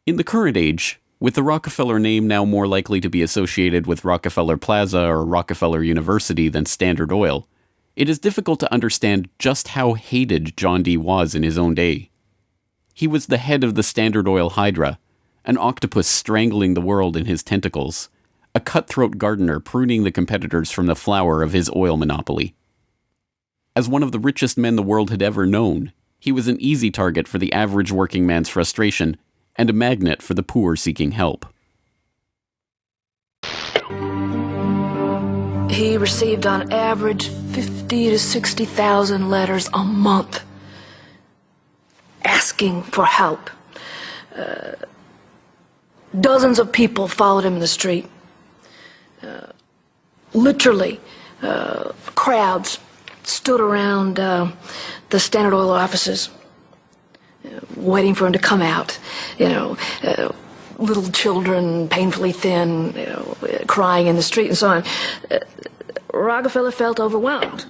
In the current age, with the Rockefeller name now more likely to be associated with Rockefeller Plaza or Rockefeller University than Standard Oil, it is difficult to understand just how hated John D. was in his own day. He was the head of the Standard Oil Hydra, an octopus strangling the world in his tentacles, a cutthroat gardener pruning the competitors from the flower of his oil monopoly. As one of the richest men the world had ever known, he was an easy target for the average working man's frustration and a magnet for the poor seeking help. He received on average 50 to 60,000 letters a month asking for help. Dozens of people followed him in the street. Literally, crowds stood around the Standard Oil offices, waiting for him to come out. Little children, painfully thin, crying in the street and so on. Rockefeller felt overwhelmed.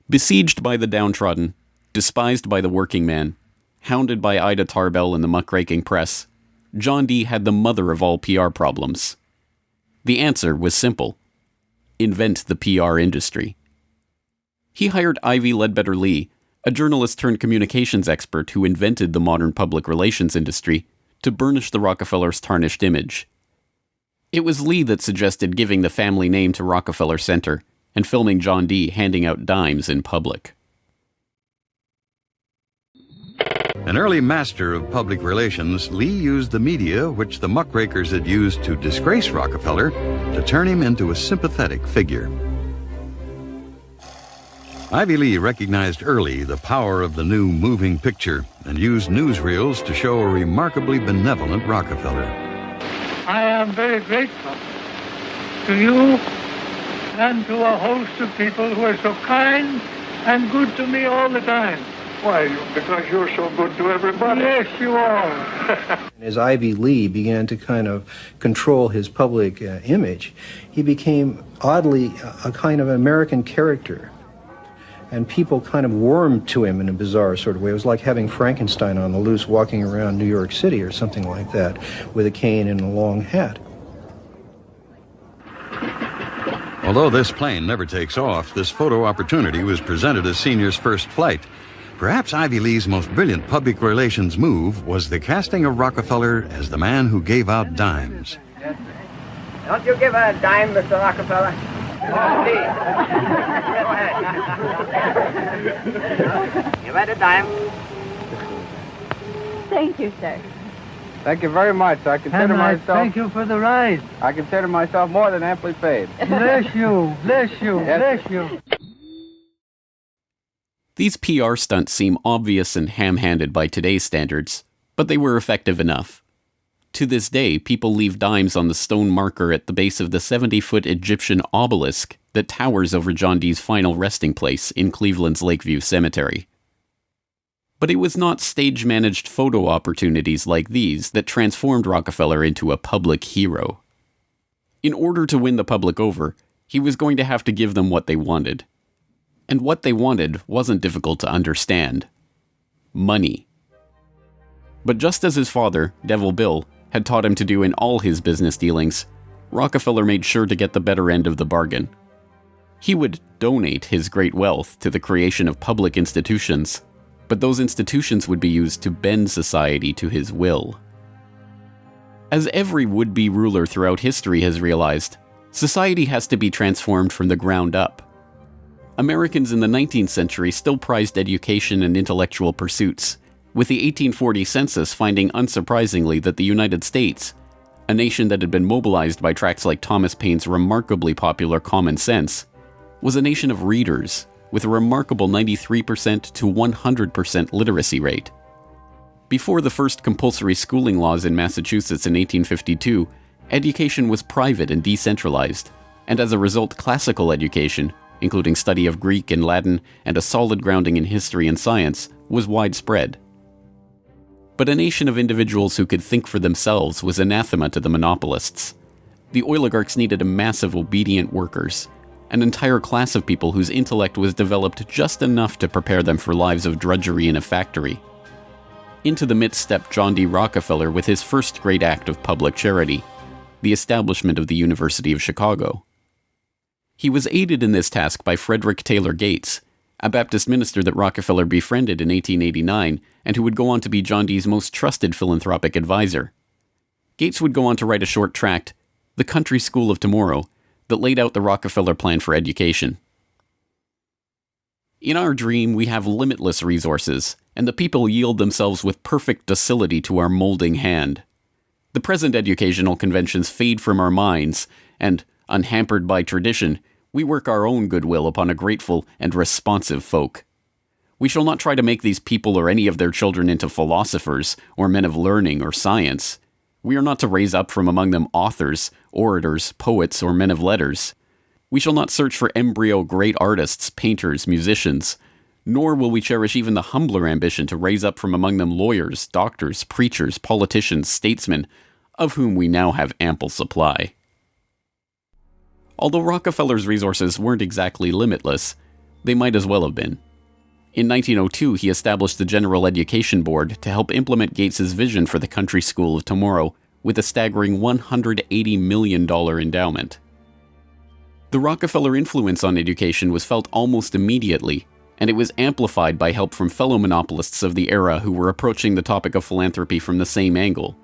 Besieged by the downtrodden, despised by the working man, hounded by Ida Tarbell and the muckraking press, John D. had the mother of all PR problems. The answer was simple: invent the PR industry. He hired Ivy Ledbetter Lee, a journalist turned communications expert who invented the modern public relations industry, to burnish the Rockefellers' tarnished image. It was Lee that suggested giving the family name to Rockefeller Center and filming John D. handing out dimes in public. An early master of public relations, Lee used the media which the muckrakers had used to disgrace Rockefeller to turn him into a sympathetic figure. Ivy Lee recognized early the power of the new moving picture and used newsreels to show a remarkably benevolent Rockefeller. I am very grateful to you and to a host of people who are so kind and good to me all the time. Why? Because you're so good to everybody. Yes, you are. As Ivy Lee began to kind of control his public image, he became oddly a kind of American character. And people kind of warmed to him in a bizarre sort of way. It was like having Frankenstein on the loose walking around New York City or something like that, with a cane and a long hat. Although this plane never takes off, this photo opportunity was presented as Senior's first flight. Perhaps Ivy Lee's most brilliant public relations move was the casting of Rockefeller as the man who gave out dimes. Don't you give a dime, Mr. Rockefeller? You read a dime? Thank you, sir. Thank you very much. I consider And myself... thank you for the ride. I consider myself more than amply paid. Bless you, bless you, Yes. bless you. These PR stunts seem obvious and ham-handed by today's standards, but they were effective enough. To this day, people leave dimes on the stone marker at the base of the 70-foot Egyptian obelisk that towers over John Dee's final resting place in Cleveland's Lakeview Cemetery. But it was not stage-managed photo opportunities like these that transformed Rockefeller into a public hero. In order to win the public over, he was going to have to give them what they wanted. And what they wanted wasn't difficult to understand. Money. But just as his father, Devil Bill, had taught him to do in all his business dealings, Rockefeller made sure to get the better end of the bargain. He would donate his great wealth to the creation of public institutions, but those institutions would be used to bend society to his will. As every would-be ruler throughout history has realized, society has to be transformed from the ground up. Americans in the 19th century still prized education and intellectual pursuits, with the 1840 census finding unsurprisingly that the United States, a nation that had been mobilized by tracts like Thomas Paine's remarkably popular Common Sense, was a nation of readers with a remarkable 93% to 100% literacy rate. Before the first compulsory schooling laws in Massachusetts in 1852, education was private and decentralized, and as a result classical education, including study of Greek and Latin and a solid grounding in history and science, was widespread. But a nation of individuals who could think for themselves was anathema to the monopolists. The oligarchs needed a mass of obedient workers, an entire class of people whose intellect was developed just enough to prepare them for lives of drudgery in a factory. Into the midst stepped John D. Rockefeller with his first great act of public charity, the establishment of the University of Chicago. He was aided in this task by Frederick Taylor Gates, a Baptist minister that Rockefeller befriended in 1889 and who would go on to be John Dee's most trusted philanthropic advisor. Gates would go on to write a short tract, The Country School of Tomorrow, that laid out the Rockefeller plan for education. In our dream, we have limitless resources, and the people yield themselves with perfect docility to our molding hand. The present educational conventions fade from our minds, and, unhampered by tradition, we work our own goodwill upon a grateful and responsive folk. We shall not try to make these people or any of their children into philosophers, or men of learning or science. We are not to raise up from among them authors, orators, poets, or men of letters. We shall not search for embryo great artists, painters, musicians, nor will we cherish even the humbler ambition to raise up from among them lawyers, doctors, preachers, politicians, statesmen, of whom we now have ample supply. Although Rockefeller's resources weren't exactly limitless, they might as well have been. In 1902, he established the General Education Board to help implement Gates's vision for the Country School of Tomorrow with a staggering $180 million endowment. The Rockefeller influence on education was felt almost immediately, and it was amplified by help from fellow monopolists of the era who were approaching the topic of philanthropy from the same angle.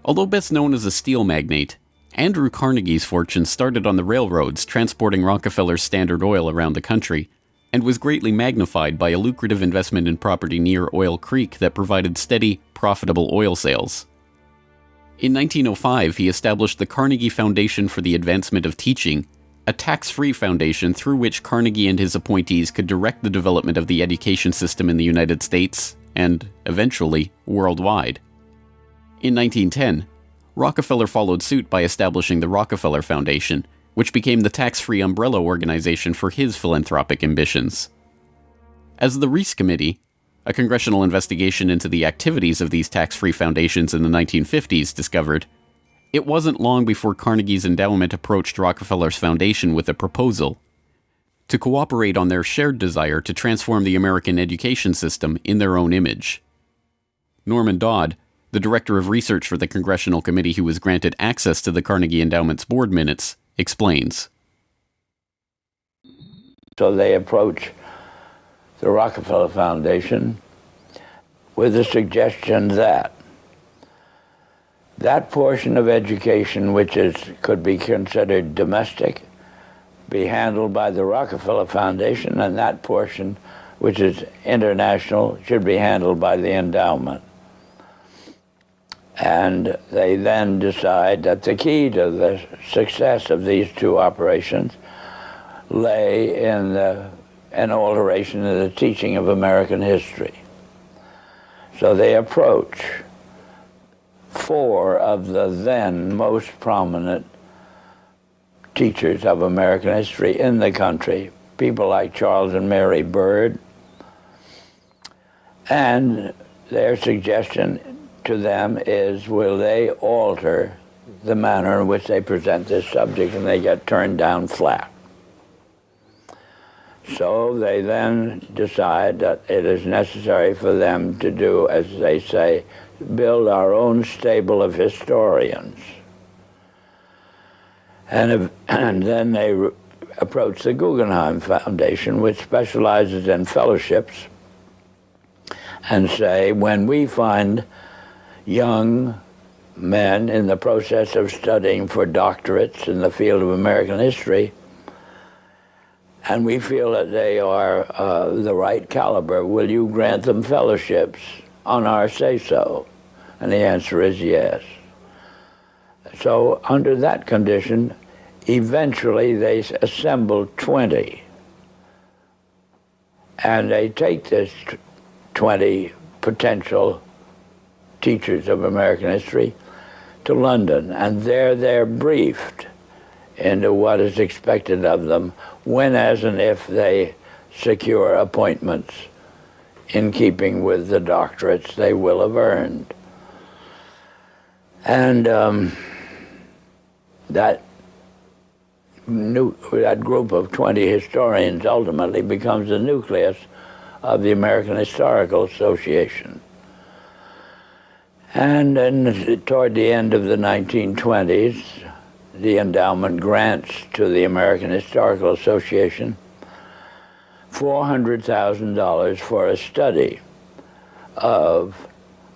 Although best known as a steel magnate, Andrew Carnegie's fortune started on the railroads transporting Rockefeller's Standard Oil around the country, and was greatly magnified by a lucrative investment in property near Oil Creek that provided steady, profitable oil sales. In 1905, he established the Carnegie Foundation for the Advancement of Teaching, a tax-free foundation through which Carnegie and his appointees could direct the development of the education system in the United States, and, eventually, worldwide. In 1910, Rockefeller followed suit by establishing the Rockefeller Foundation, which became the tax-free umbrella organization for his philanthropic ambitions. As the Reese Committee, a congressional investigation into the activities of these tax-free foundations in the 1950s, discovered, it wasn't long before Carnegie's endowment approached Rockefeller's foundation with a proposal to cooperate on their shared desire to transform the American education system in their own image. Norman Dodd, the director of research for the congressional committee who was granted access to the Carnegie Endowment's board minutes, explains. So they approach the Rockefeller Foundation with the suggestion that that portion of education which could be considered domestic be handled by the Rockefeller Foundation, and that portion which is international should be handled by the endowment. And they then decide that the key to the success of these two operations lay in an alteration in the teaching of American history. So they approach 4 of the then most prominent teachers of American history in the country, people like Charles and Mary Bird, and their suggestion to them is, will they alter the manner in which they present this subject, and they get turned down flat. So they then decide that it is necessary for them to do, as they say, build our own stable of historians. And then they approach the Guggenheim Foundation, which specializes in fellowships, and say, when we find young men in the process of studying for doctorates in the field of American history, and we feel that they are the right caliber, will you grant them fellowships on our say-so? And the answer is yes. So under that condition, eventually they assembled 20. And they take this 20 potential teachers of American history to London, and there they're briefed into what is expected of them when, as and if they secure appointments in keeping with the doctorates they will have earned. And that group of 20 historians ultimately becomes the nucleus of the American Historical Association. And then toward the end of the 1920s, the endowment grants to the American Historical Association $400,000 for a study of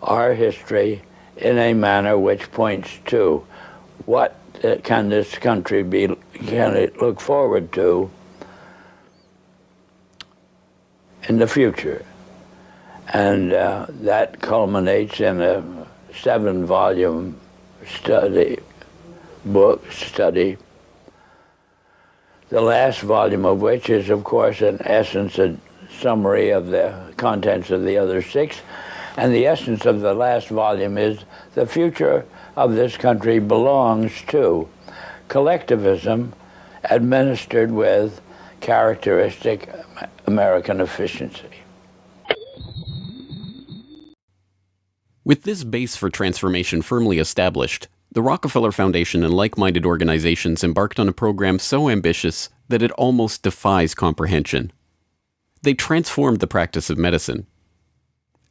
our history in a manner which points to what can this country can it look forward to in the future. And that culminates in a 7-volume study, the last volume of which is, of course, in essence, a summary of the contents of the other 6. And the essence of the last volume is the future of this country belongs to collectivism administered with characteristic American efficiency. With this base for transformation firmly established, the Rockefeller Foundation and like-minded organizations embarked on a program so ambitious that it almost defies comprehension. They transformed the practice of medicine.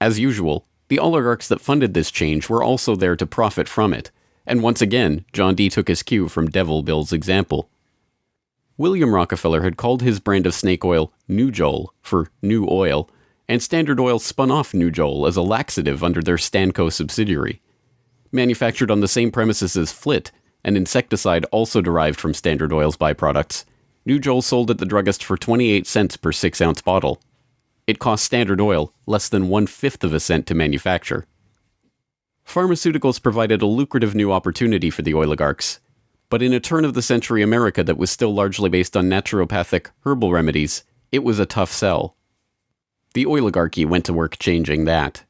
As usual, the oligarchs that funded this change were also there to profit from it, and once again, John D. took his cue from Devil Bill's example. William Rockefeller had called his brand of snake oil Nujol for new oil, and Standard Oil spun off Nujol as a laxative under their Stanco subsidiary. Manufactured on the same premises as Flit, an insecticide also derived from Standard Oil's byproducts, Nujol sold at the druggist for 28 cents per 6-ounce bottle. It cost Standard Oil less than 1/5 of a cent to manufacture. Pharmaceuticals provided a lucrative new opportunity for the oligarchs, but in a turn-of-the-century America that was still largely based on naturopathic, herbal remedies, it was a tough sell. The oligarchy went to work changing that.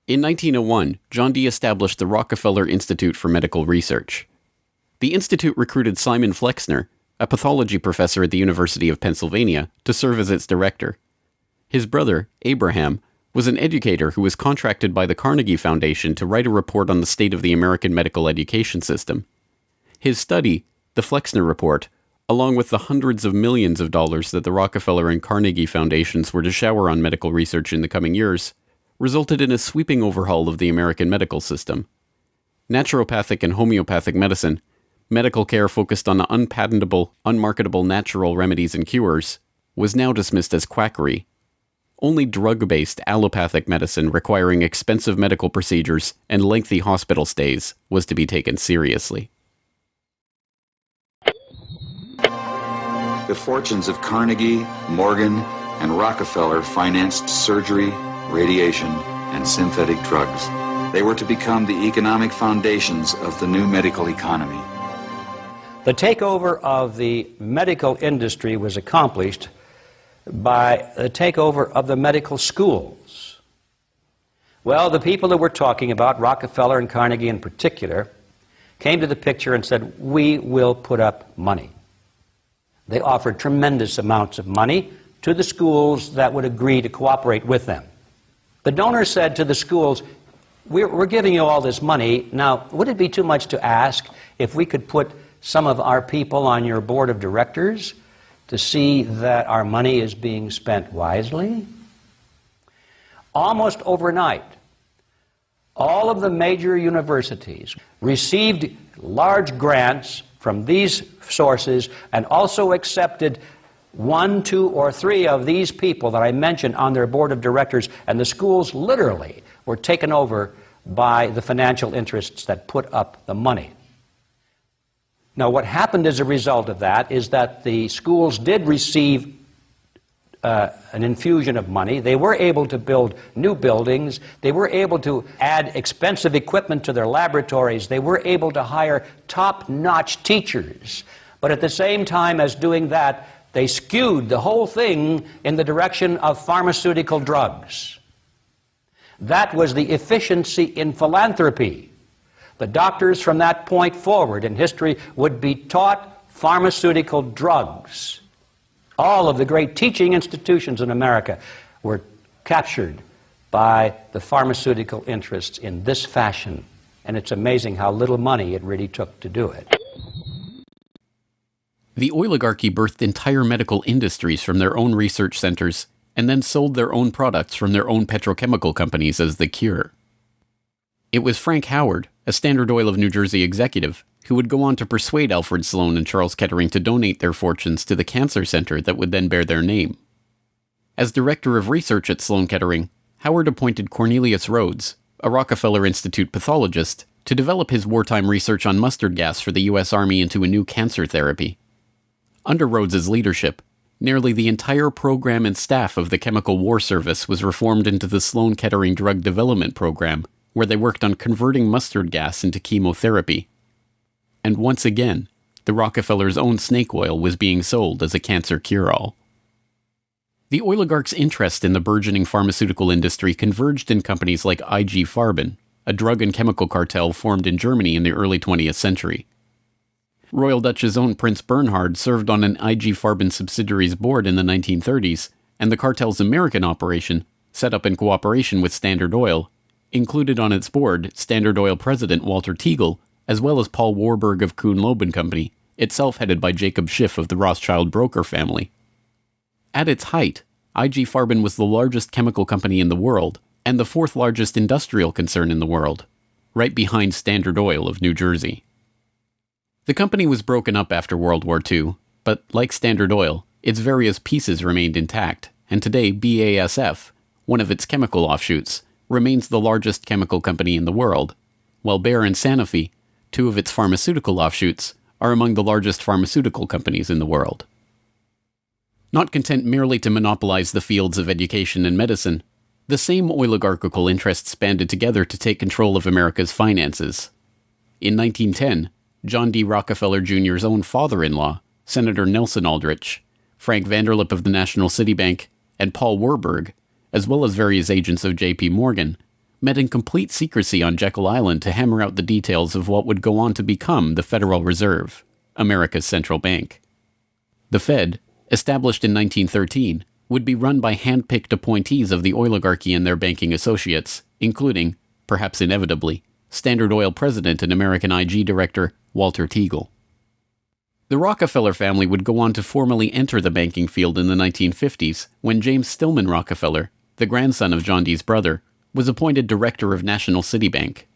In 1901, John D. established the Rockefeller Institute for Medical Research. The institute recruited Simon Flexner, a pathology professor at the University of Pennsylvania, to serve as its director. His brother, Abraham, was an educator who was contracted by the Carnegie Foundation to write a report on the state of the American medical education system. His study, the Flexner Report, along with the hundreds of millions of dollars that the Rockefeller and Carnegie Foundations were to shower on medical research in the coming years, resulted in a sweeping overhaul of the American medical system. Naturopathic and homeopathic medicine, medical care focused on unpatentable, unmarketable natural remedies and cures, was now dismissed as quackery. Only drug-based allopathic medicine requiring expensive medical procedures and lengthy hospital stays was to be taken seriously. The fortunes of Carnegie, Morgan, and Rockefeller financed surgery, radiation, and synthetic drugs. They were to become the economic foundations of the new medical economy. The takeover of the medical industry was accomplished by the takeover of the medical schools. Well, the people that we're talking about, Rockefeller and Carnegie in particular, came to the picture and said, we will put up money. They offered tremendous amounts of money to the schools that would agree to cooperate with them. The donors said to the schools, we're giving you all this money. Now, would it be too much to ask if we could put some of our people on your board of directors to see that our money is being spent wisely? Almost overnight, all of the major universities received large grants from these sources and also accepted 1, 2, or 3 of these people that I mentioned on their board of directors, and the schools literally were taken over by the financial interests that put up the money. Now, what happened as a result of that is that the schools did receive an infusion of money. They were able to build new buildings. They were able to add expensive equipment to their laboratories. They were able to hire top-notch teachers. But at the same time as doing that, they skewed the whole thing in the direction of pharmaceutical drugs. That was the efficiency in philanthropy. The doctors from that point forward in history would be taught pharmaceutical drugs. All of the great teaching institutions in America were captured by the pharmaceutical interests in this fashion. And it's amazing how little money it really took to do it. The oligarchy birthed entire medical industries from their own research centers and then sold their own products from their own petrochemical companies as the cure. It was Frank Howard, a Standard Oil of New Jersey executive, who would go on to persuade Alfred Sloan and Charles Kettering to donate their fortunes to the cancer center that would then bear their name. As director of research at Sloan Kettering, Howard appointed Cornelius Rhodes, a Rockefeller Institute pathologist, to develop his wartime research on mustard gas for the U.S. Army into a new cancer therapy. Under Rhodes's leadership, nearly the entire program and staff of the Chemical War Service was reformed into the Sloan Kettering Drug Development Program, where they worked on converting mustard gas into chemotherapy. And once again, the Rockefellers' own snake oil was being sold as a cancer cure-all. The oligarchs' interest in the burgeoning pharmaceutical industry converged in companies like IG Farben, a drug and chemical cartel formed in Germany in the early 20th century. Royal Dutch's own Prince Bernhard served on an IG Farben subsidiary's board in the 1930s, and the cartel's American operation, set up in cooperation with Standard Oil, included on its board Standard Oil president Walter Teagle, as well as Paul Warburg of Kuhn-Loeb and Company, itself headed by Jacob Schiff of the Rothschild broker family. At its height, IG Farben was the largest chemical company in the world, and the 4th largest industrial concern in the world, right behind Standard Oil of New Jersey. The company was broken up after World War II, but like Standard Oil, its various pieces remained intact, and today BASF, one of its chemical offshoots, remains the largest chemical company in the world, while Bayer and Sanofi, 2 of its pharmaceutical offshoots, are among the largest pharmaceutical companies in the world. Not content merely to monopolize the fields of education and medicine, the same oligarchical interests banded together to take control of America's finances. In 1910, John D. Rockefeller Jr.'s own father-in-law, Senator Nelson Aldrich, Frank Vanderlip of the National City Bank, and Paul Warburg, as well as various agents of J.P. Morgan, met in complete secrecy on Jekyll Island to hammer out the details of what would go on to become the Federal Reserve, America's central bank. The Fed, established in 1913, would be run by hand-picked appointees of the oligarchy and their banking associates, including, perhaps inevitably, Standard Oil president and American IG director Walter Teagle. The Rockefeller family would go on to formally enter the banking field in the 1950s when James Stillman Rockefeller, the grandson of John D's brother, was appointed director of National City Bank.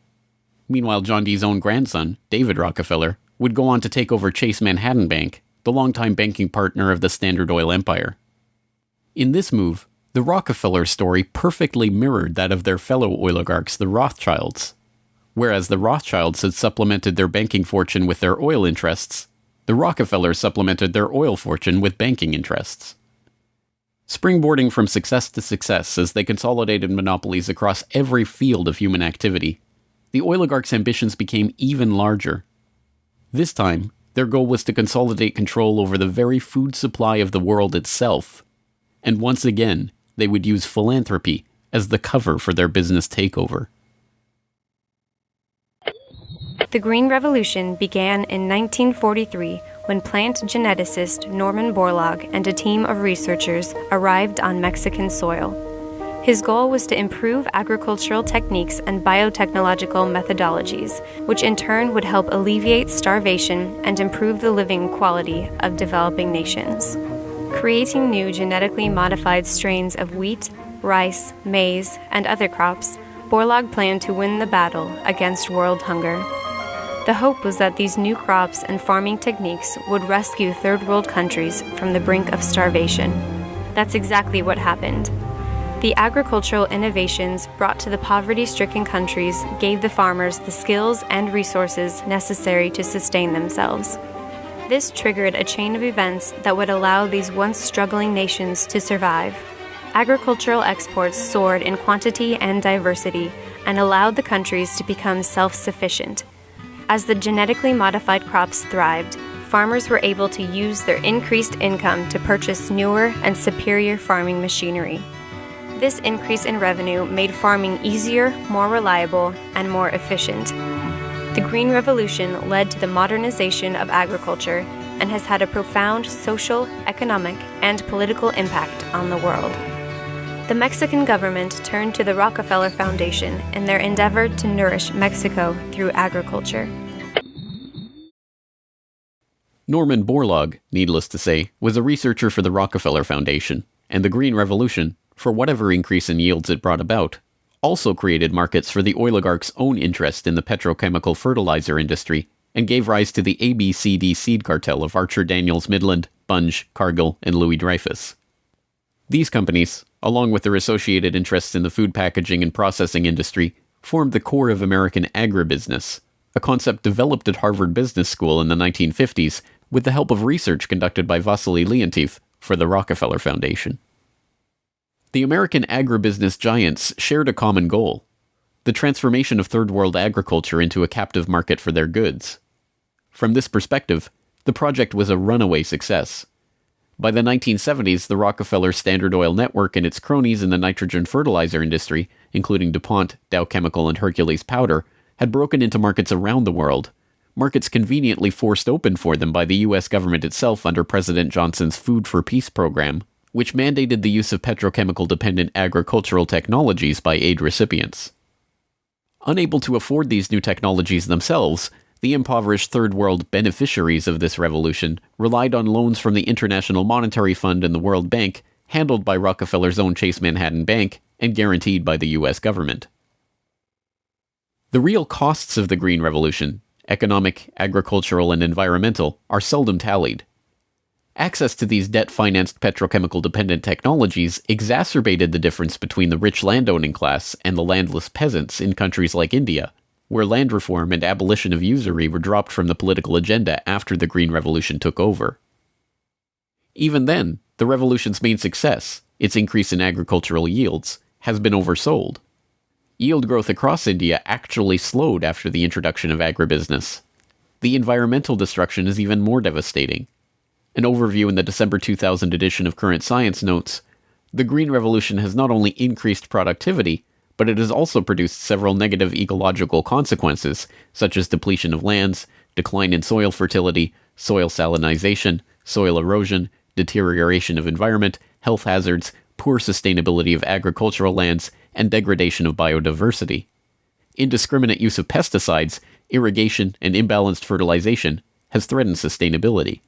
Meanwhile, John D's own grandson, David Rockefeller, would go on to take over Chase Manhattan Bank, the longtime banking partner of the Standard Oil empire. In this move, the Rockefeller story perfectly mirrored that of their fellow oligarchs, the Rothschilds. Whereas the Rothschilds had supplemented their banking fortune with their oil interests, the Rockefellers supplemented their oil fortune with banking interests. Springboarding from success to success as they consolidated monopolies across every field of human activity, the oligarchs' ambitions became even larger. This time, their goal was to consolidate control over the very food supply of the world itself. And once again, they would use philanthropy as the cover for their business takeover. The Green Revolution began in 1943 when plant geneticist Norman Borlaug and a team of researchers arrived on Mexican soil. His goal was to improve agricultural techniques and biotechnological methodologies, which in turn would help alleviate starvation and improve the living quality of developing nations. Creating new genetically modified strains of wheat, rice, maize, and other crops, Borlaug planned to win the battle against world hunger. The hope was that these new crops and farming techniques would rescue third world countries from the brink of starvation. That's exactly what happened. The agricultural innovations brought to the poverty-stricken countries gave the farmers the skills and resources necessary to sustain themselves. This triggered a chain of events that would allow these once struggling nations to survive. Agricultural exports soared in quantity and diversity and allowed the countries to become self-sufficient. As the genetically modified crops thrived, farmers were able to use their increased income to purchase newer and superior farming machinery. This increase in revenue made farming easier, more reliable, and more efficient. The Green Revolution led to the modernization of agriculture and has had a profound social, economic, and political impact on the world. The Mexican government turned to the Rockefeller Foundation in their endeavor to nourish Mexico through agriculture. Norman Borlaug, needless to say, was a researcher for the Rockefeller Foundation, and the Green Revolution, for whatever increase in yields it brought about, also created markets for the oligarchs' own interest in the petrochemical fertilizer industry and gave rise to the ABCD seed cartel of Archer Daniels Midland, Bunge, Cargill, and Louis Dreyfus. These companies, along with their associated interests in the food packaging and processing industry, formed the core of American agribusiness, a concept developed at Harvard Business School in the 1950s with the help of research conducted by Vasily Leontief for the Rockefeller Foundation. The American agribusiness giants shared a common goal: the transformation of third world agriculture into a captive market for their goods. From this perspective, the project was a runaway success. By the 1970s, the Rockefeller Standard Oil network and its cronies in the nitrogen fertilizer industry, including DuPont, Dow Chemical, and Hercules Powder, had broken into markets around the world, markets conveniently forced open for them by the U.S. government itself under President Johnson's Food for Peace program, which mandated the use of petrochemical-dependent agricultural technologies by aid recipients. Unable to afford these new technologies themselves, the impoverished Third World beneficiaries of this revolution relied on loans from the International Monetary Fund and the World Bank, handled by Rockefeller's own Chase Manhattan Bank and guaranteed by the U.S. government. The real costs of the Green Revolution, economic, agricultural, and environmental, are seldom tallied. Access to these debt-financed petrochemical-dependent technologies exacerbated the difference between the rich landowning class and the landless peasants in countries like India, where land reform and abolition of usury were dropped from the political agenda after the Green Revolution took over. Even then, the revolution's main success, its increase in agricultural yields, has been oversold. Yield growth across India actually slowed after the introduction of agribusiness. The environmental destruction is even more devastating. An overview in the December 2000 edition of Current Science notes, the Green Revolution has not only increased productivity, but it has also produced several negative ecological consequences, such as depletion of lands, decline in soil fertility, soil salinization, soil erosion, deterioration of environment, health hazards, poor sustainability of agricultural lands, and degradation of biodiversity. Indiscriminate use of pesticides, irrigation, and imbalanced fertilization has threatened sustainability.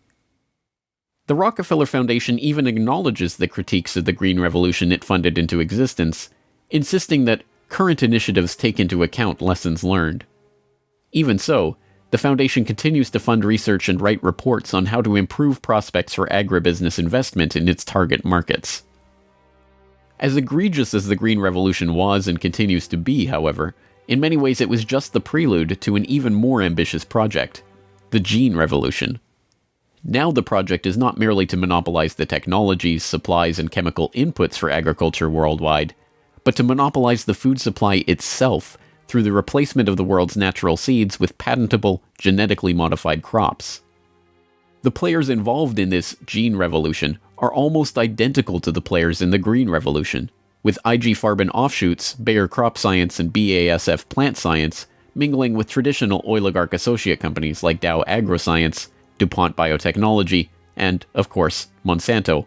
The Rockefeller Foundation even acknowledges the critiques of the Green Revolution it funded into existence, insisting that current initiatives take into account lessons learned. Even so, The foundation continues to fund research and write reports on how to improve prospects for agribusiness investment in its target markets. As egregious as the Green Revolution was and continues to be, however, in many ways it was just the prelude to an even more ambitious project, the Gene Revolution. Now the project is not merely to monopolize the technologies, supplies, and chemical inputs for agriculture worldwide, but to monopolize the food supply itself through the replacement of the world's natural seeds with patentable, genetically modified crops. The players involved in this Gene Revolution are almost identical to the players in the Green Revolution, with IG Farben offshoots, Bayer Crop Science and BASF Plant Science, mingling with traditional oligarch associate companies like Dow AgroScience, DuPont Biotechnology, and, of course, Monsanto,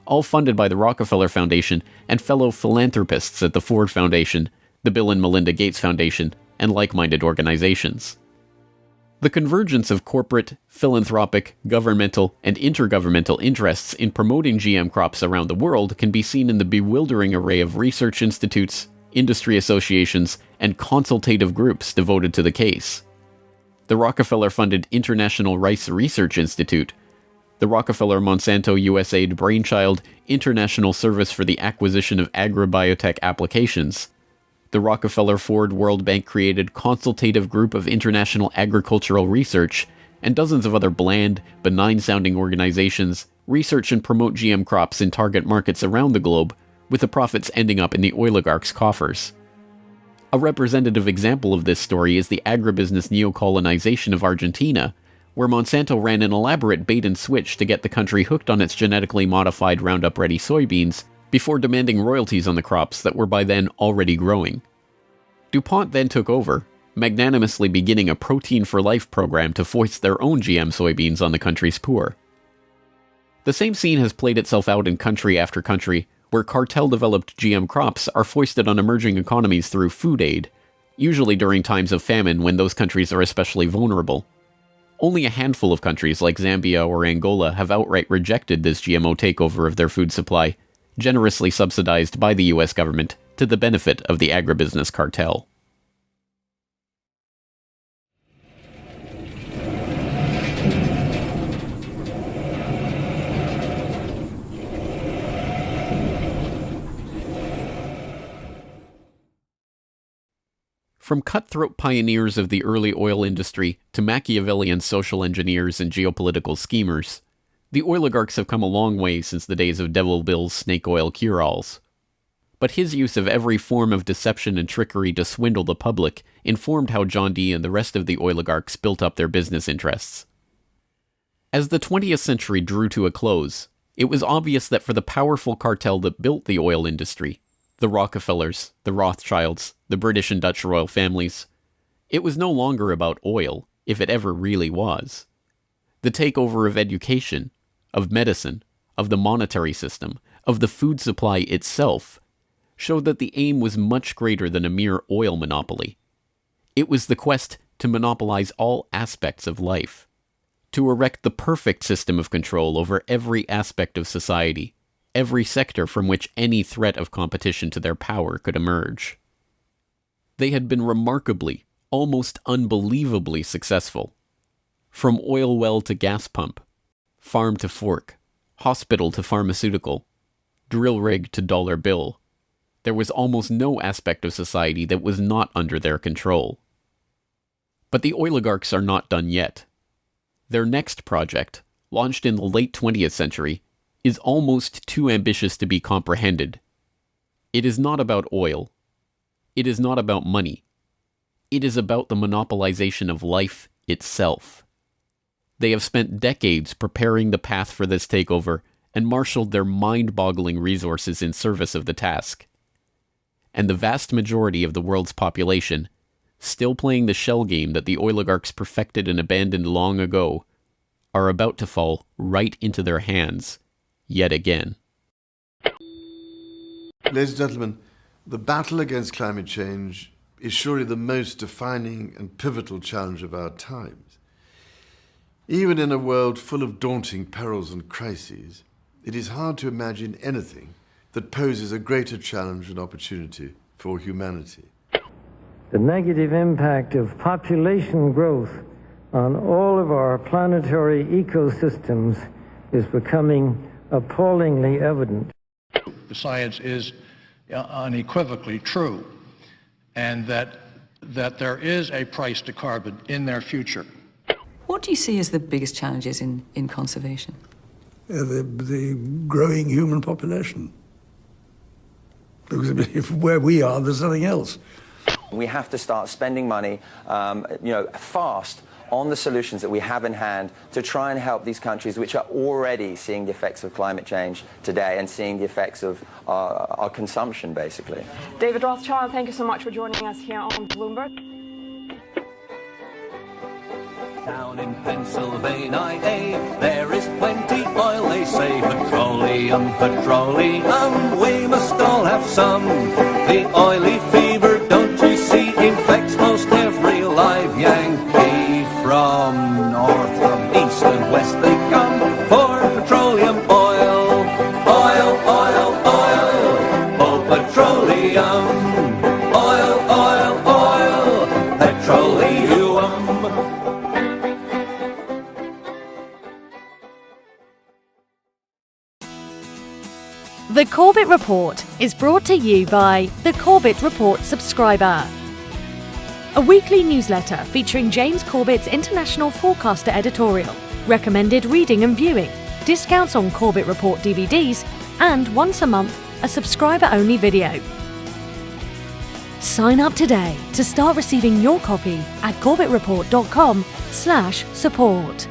all funded by the Rockefeller Foundation and fellow philanthropists at the Ford Foundation, the Bill and Melinda Gates Foundation, and like-minded organizations. The convergence of corporate, philanthropic, governmental, and intergovernmental interests in promoting GM crops around the world can be seen in the bewildering array of research institutes, industry associations, and consultative groups devoted to the case. The Rockefeller-funded International Rice Research Institute, the Rockefeller-Monsanto USAID brainchild International Service for the Acquisition of Agribiotech Applications, the Rockefeller-Ford World Bank-created Consultative Group of International Agricultural Research, and dozens of other bland, benign-sounding organizations research and promote GM crops in target markets around the globe, with the profits ending up in the oligarchs' coffers. A representative example of this story is the agribusiness neocolonization of Argentina, where Monsanto ran an elaborate bait-and-switch to get the country hooked on its genetically modified Roundup-ready soybeans before demanding royalties on the crops that were by then already growing. DuPont then took over, magnanimously beginning a Protein for Life program to foist their own GM soybeans on the country's poor. The same scene has played itself out in country after country, where cartel-developed GM crops are foisted on emerging economies through food aid, usually during times of famine when those countries are especially vulnerable. Only a handful of countries like Zambia or Angola have outright rejected this GMO takeover of their food supply, generously subsidized by the US government to the benefit of the agribusiness cartel. From cutthroat pioneers of the early oil industry to Machiavellian social engineers and geopolitical schemers, the oligarchs have come a long way since the days of Devil Bill's snake oil cure-alls. But his use of every form of deception and trickery to swindle the public informed how John D. and the rest of the oligarchs built up their business interests. As the 20th century drew to a close, it was obvious that for the powerful cartel that built the oil industry, the Rockefellers, the Rothschilds, the British and Dutch royal families, it was no longer about oil, if it ever really was. The takeover of education, of medicine, of the monetary system, of the food supply itself, showed that the aim was much greater than a mere oil monopoly. It was the quest to monopolize all aspects of life, to erect the perfect system of control over every aspect of society, every sector from which any threat of competition to their power could emerge. They had been remarkably, almost unbelievably successful. From oil well to gas pump, farm to fork, hospital to pharmaceutical, drill rig to dollar bill, there was almost no aspect of society that was not under their control. But the oligarchs are not done yet. Their next project, launched in the late 20th century, is almost too ambitious to be comprehended. It is not about oil. It is not about money. It is about the monopolization of life itself. They have spent decades preparing the path for this takeover and marshaled their mind-boggling resources in service of the task. And the vast majority of the world's population, still playing the shell game that the oligarchs perfected and abandoned long ago, are about to fall right into their hands yet again. Ladies and gentlemen, the battle against climate change is surely the most defining and pivotal challenge of our times. Even in a world full of daunting perils and crises, it is hard to imagine anything that poses a greater challenge and opportunity for humanity. The negative impact of population growth on all of our planetary ecosystems is becoming appallingly evident. The science is unequivocally true, and that there is a price to carbon in their future. What do you see as the biggest challenges in conservation? The growing human population. Because if where we are, there's nothing else. We have to start spending money, fast on the solutions that we have in hand to try and help these countries which are already seeing the effects of climate change today and seeing the effects of our consumption, basically. David Rothschild, thank you so much for joining us here on Bloomberg. Down in Pennsylvania, there is plenty oil, they say. Petroleum, petroleum, we must all have some. The oily fever, don't you see, infects most every live Yankee. From north, from east and west they come for petroleum oil. Oil, oil, oil, oh petroleum. Oil, oil, oil, petroleum. The Corbett Report is brought to you by the Corbett Report subscriber, a weekly newsletter featuring James Corbett's International Forecaster editorial, recommended reading and viewing, discounts on Corbett Report DVDs, and once a month, a subscriber-only video. Sign up today to start receiving your copy at corbettreport.com/support.